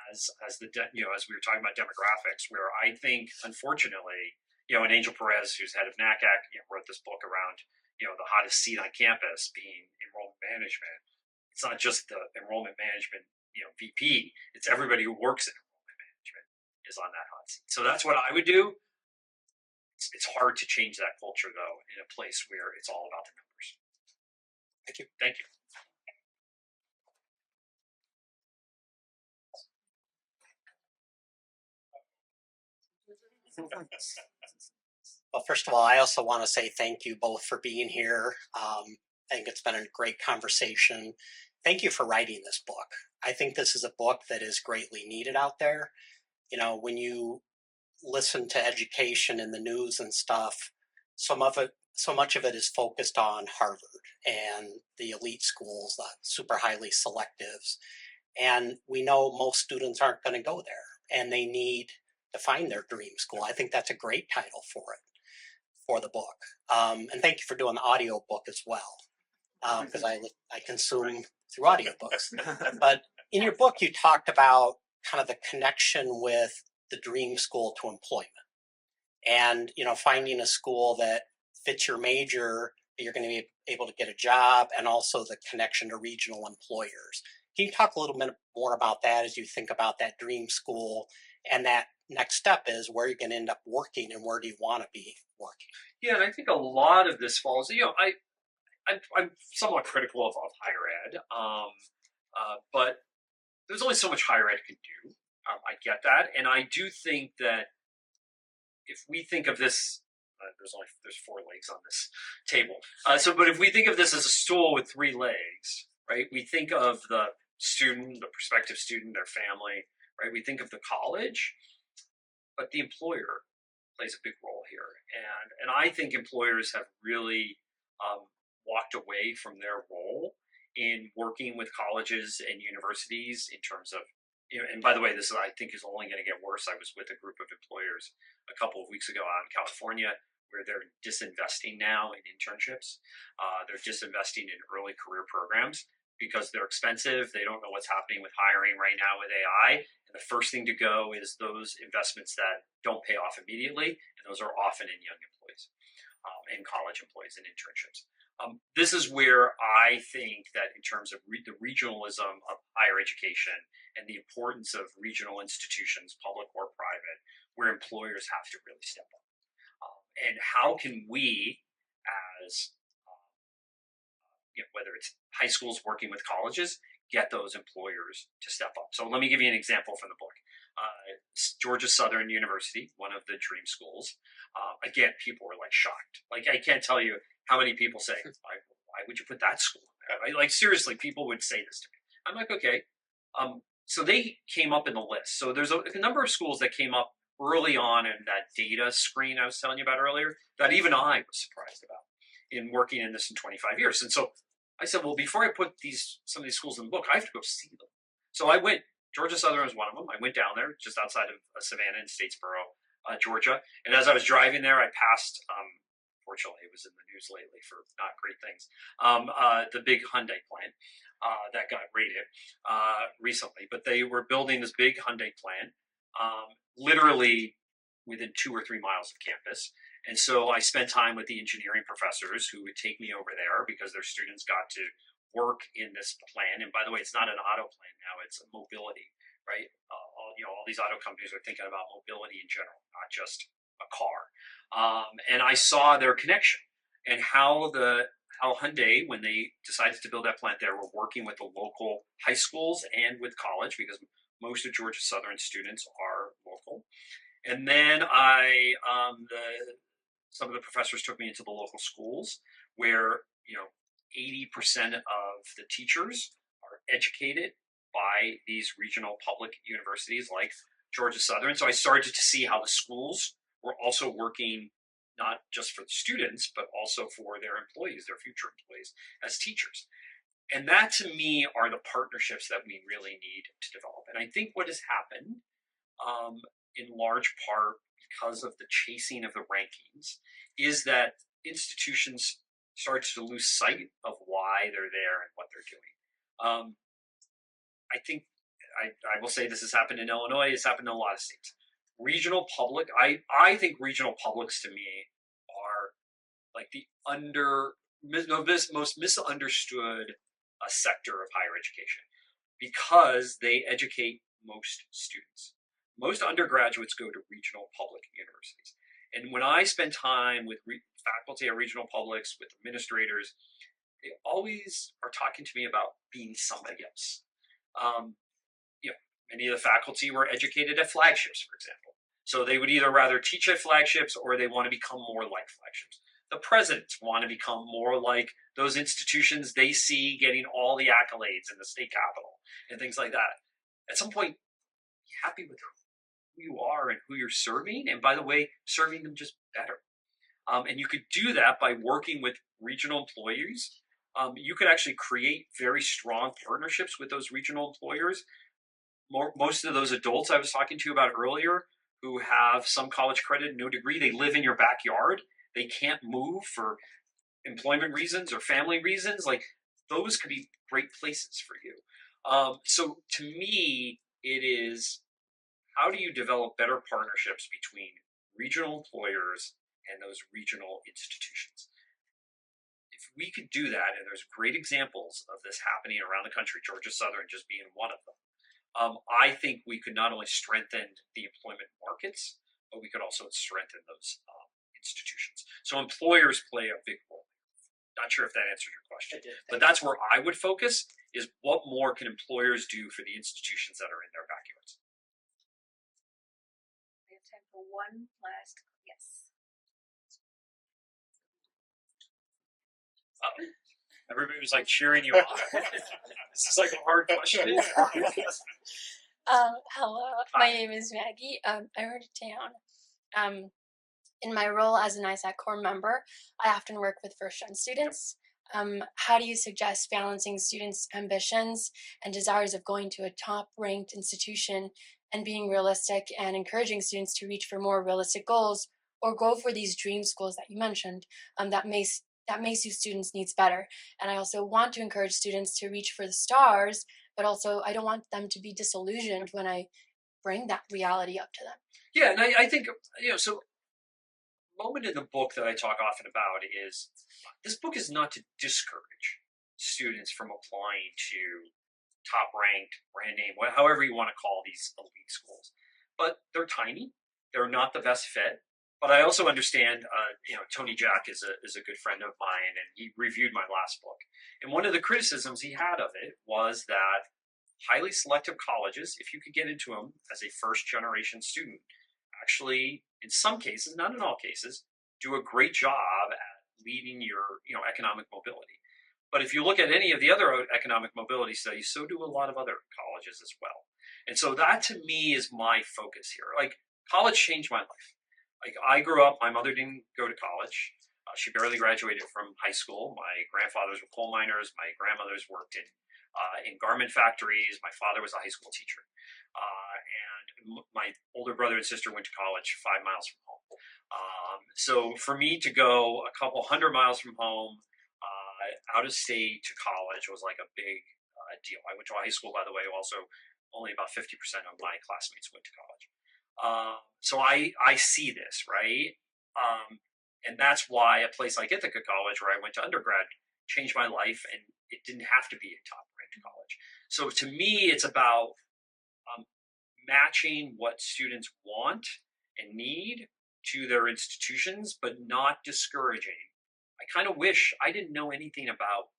As we were talking about demographics, where I think, unfortunately, and Angel Perez, who's head of NACAC, wrote this book around, the hottest seat on campus being enrollment management. It's not just the enrollment management, VP. It's everybody who works in enrollment management is on that hot seat. So that's what I would do. It's hard to change that culture, though, in a place where it's all about the numbers. Thank you. Thank you. Well, first of all, I also want to say thank you both for being here. I think it's been a great conversation. Thank you for writing this book. I think this is a book that is greatly needed out there. When you listen to education in the news and stuff, so much of it is focused on Harvard and the elite schools, the super highly selectives. And we know most students aren't going to go there, and they need to find their dream school. I think that's a great title for the book. And thank you for doing the audio book as well, because I consume through audiobooks. But in your book, you talked about kind of the connection with the dream school to employment, and finding a school that fits your major, that you're going to be able to get a job, and also the connection to regional employers. Can you talk a little bit more about that as you think about that dream school, and that next step is where you're going to end up working and where do you want to be working? Yeah, and I think a lot of this falls. I'm somewhat critical of higher ed, but there's only so much higher ed can do. I get that, and I do think that if we think of this, there's 4 legs on this table. But if we think of this as a stool with 3 legs, right? We think of the student, the prospective student, their family, right? We think of the college, but the employer plays a big role here, and I think employers have really walked away from their role in working with colleges and universities in terms of and by the way, this I think is only going to get worse. I was with a group of employers a couple of weeks ago out in California where they're disinvesting now in internships. They're disinvesting in early career programs because they're expensive. They don't know what's happening with hiring right now with AI. And the first thing to go is those investments that don't pay off immediately. And those are often in young employees, in college employees and internships. This is where I think that in terms of the regionalism of higher education and the importance of regional institutions, public or private, where employers have to really step up. And how can we, as whether it's high schools working with colleges, get those employers to step up? So let me give you an example from the book. Georgia Southern University, one of the dream schools. Again, people were like shocked. Like I can't tell you how many people say, "Why would you put that school in there?" Right? Like seriously, people would say this to me. I'm like, okay. So they came up in the list. So there's a number of schools that came up early on in that data screen I was telling you about earlier that even I was surprised about in working in this in 25 years. And so I said, well, before I put some of these schools in the book, I have to go see them. So I went. Georgia Southern was one of them. I went down there just outside of Savannah in Statesboro, Georgia. And as I was driving there, I passed, fortunately, it was in the news lately for not great things, the big Hyundai plant that got raided recently. But they were building this big Hyundai plant literally within 2 or 3 miles of campus. And so I spent time with the engineering professors who would take me over there because their students got to work in this plan. And by the way, it's not an auto plan now, it's a mobility, right? All these auto companies are thinking about mobility in general, not just a car. And I saw their connection and how Hyundai, when they decided to build that plant there, were working with the local high schools and with college because most of Georgia Southern students are local. And then some of the professors took me into the local schools where 80% of the teachers are educated by these regional public universities like Georgia Southern. So I started to see how the schools were also working not just for the students, but also for their employees, their future employees as teachers. And that to me are the partnerships that we really need to develop. And I think what has happened in large part because of the chasing of the rankings is that institutions start to lose sight of why they're there and what they're doing. I think I will say this has happened in Illinois. It's happened in a lot of states. Regional public, I think regional publics to me are like the most misunderstood sector of higher education because they educate most students. Most undergraduates go to regional public universities. And when I spend time with faculty at regional publics, with administrators, they always are talking to me about being somebody else. Many of the faculty were educated at flagships, for example. So they would either rather teach at flagships or they want to become more like flagships. The presidents want to become more like those institutions they see getting all the accolades in the state capitol and things like that. At some point, be happy with who you are and who you're serving. And by the way, serving them just better. And you could do that by working with regional employees. You could actually create very strong partnerships with those regional employers. Most of those adults I was talking to about earlier who have some college credit, no degree, they live in your backyard. They can't move for employment reasons or family reasons. Like those could be great places for you. So to me, it is how do you develop better partnerships between regional employers and those regional institutions? If we could do that, and there's great examples of this happening around the country, Georgia Southern just being one of them, I think we could not only strengthen the employment markets, but we could also strengthen those institutions. So employers play a big role. Not sure if that answered your question, but that's where I would focus is what more can employers do for the institutions that are in their backyards? We have time for one last, yes. Everybody was like cheering you on. This is like a hard question. Hello, my name is Maggie. I wrote it down. In my role as an ISAC core member, I often work with first-gen students. how do you suggest balancing students' ambitions and desires of going to a top-ranked institution and being realistic and encouraging students to reach for more realistic goals or go for these dream schools that you mentioned that may suit students' needs better? And I also want to encourage students to reach for the stars, but also I don't want them to be disillusioned when I bring that reality up to them. Yeah, and I think, so moment in the book that I talk often about is this book is not to discourage students from applying to top ranked, brand name, however you want to call these elite schools. But they're tiny, they're not the best fit. But I also understand, Tony Jack is a good friend of mine, and he reviewed my last book. And one of the criticisms he had of it was that highly selective colleges, if you could get into them as a first generation student, actually, in some cases, not in all cases, do a great job at leading your economic mobility. But if you look at any of the other economic mobility studies, so do a lot of other colleges as well. And so that to me is my focus here. Like, college changed my life. Like, I grew up, my mother didn't go to college. She barely graduated from high school. My grandfathers were coal miners. My grandmothers worked in garment factories. My father was a high school teacher. And my older brother and sister went to college 5 miles from home. So for me to go a couple 100 miles from home, out of state to college was like a big deal. I went to a high school, by the way, also only about 50% of my classmates went to college. So I see this, right? And that's why a place like Ithaca College, where I went to undergrad, changed my life, and it didn't have to be a top-ranked college. So to me, it's about matching what students want and need to their institutions, but not discouraging. I kind of wish I didn't know anything about,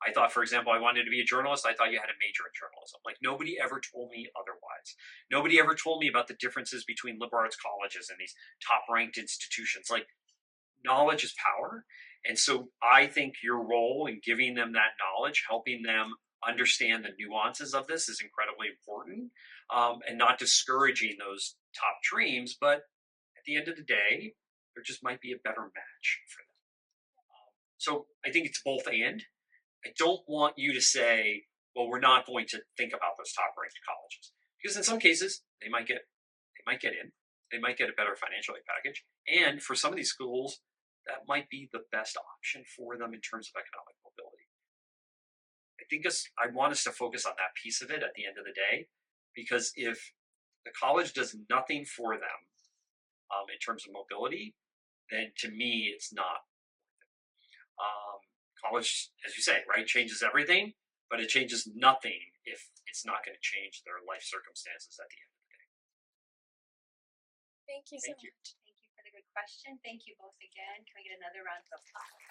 I thought, for example, I wanted to be a journalist. I thought you had a major in journalism. Like, nobody ever told me otherwise. Nobody ever told me about the differences between liberal arts colleges and these top-ranked institutions. Like, knowledge is power. And so I think your role in giving them that knowledge, helping them understand the nuances of this is incredibly important, and not discouraging those top dreams. But at the end of the day, there just might be a better match for them. So I think it's both and. I don't want you to say, well, we're not going to think about those top ranked colleges, because in some cases they might get in, they might get a better financial aid package. And for some of these schools, that might be the best option for them in terms of economic mobility. I want us to focus on that piece of it at the end of the day, because if the college does nothing for them in terms of mobility, then to me, it's not. College, as you say, right, changes everything, but it changes nothing if it's not going to change their life circumstances at the end of the day. Thank you so Thank you. much. Thank you for the good question. Thank you both again. Can we get another round of applause?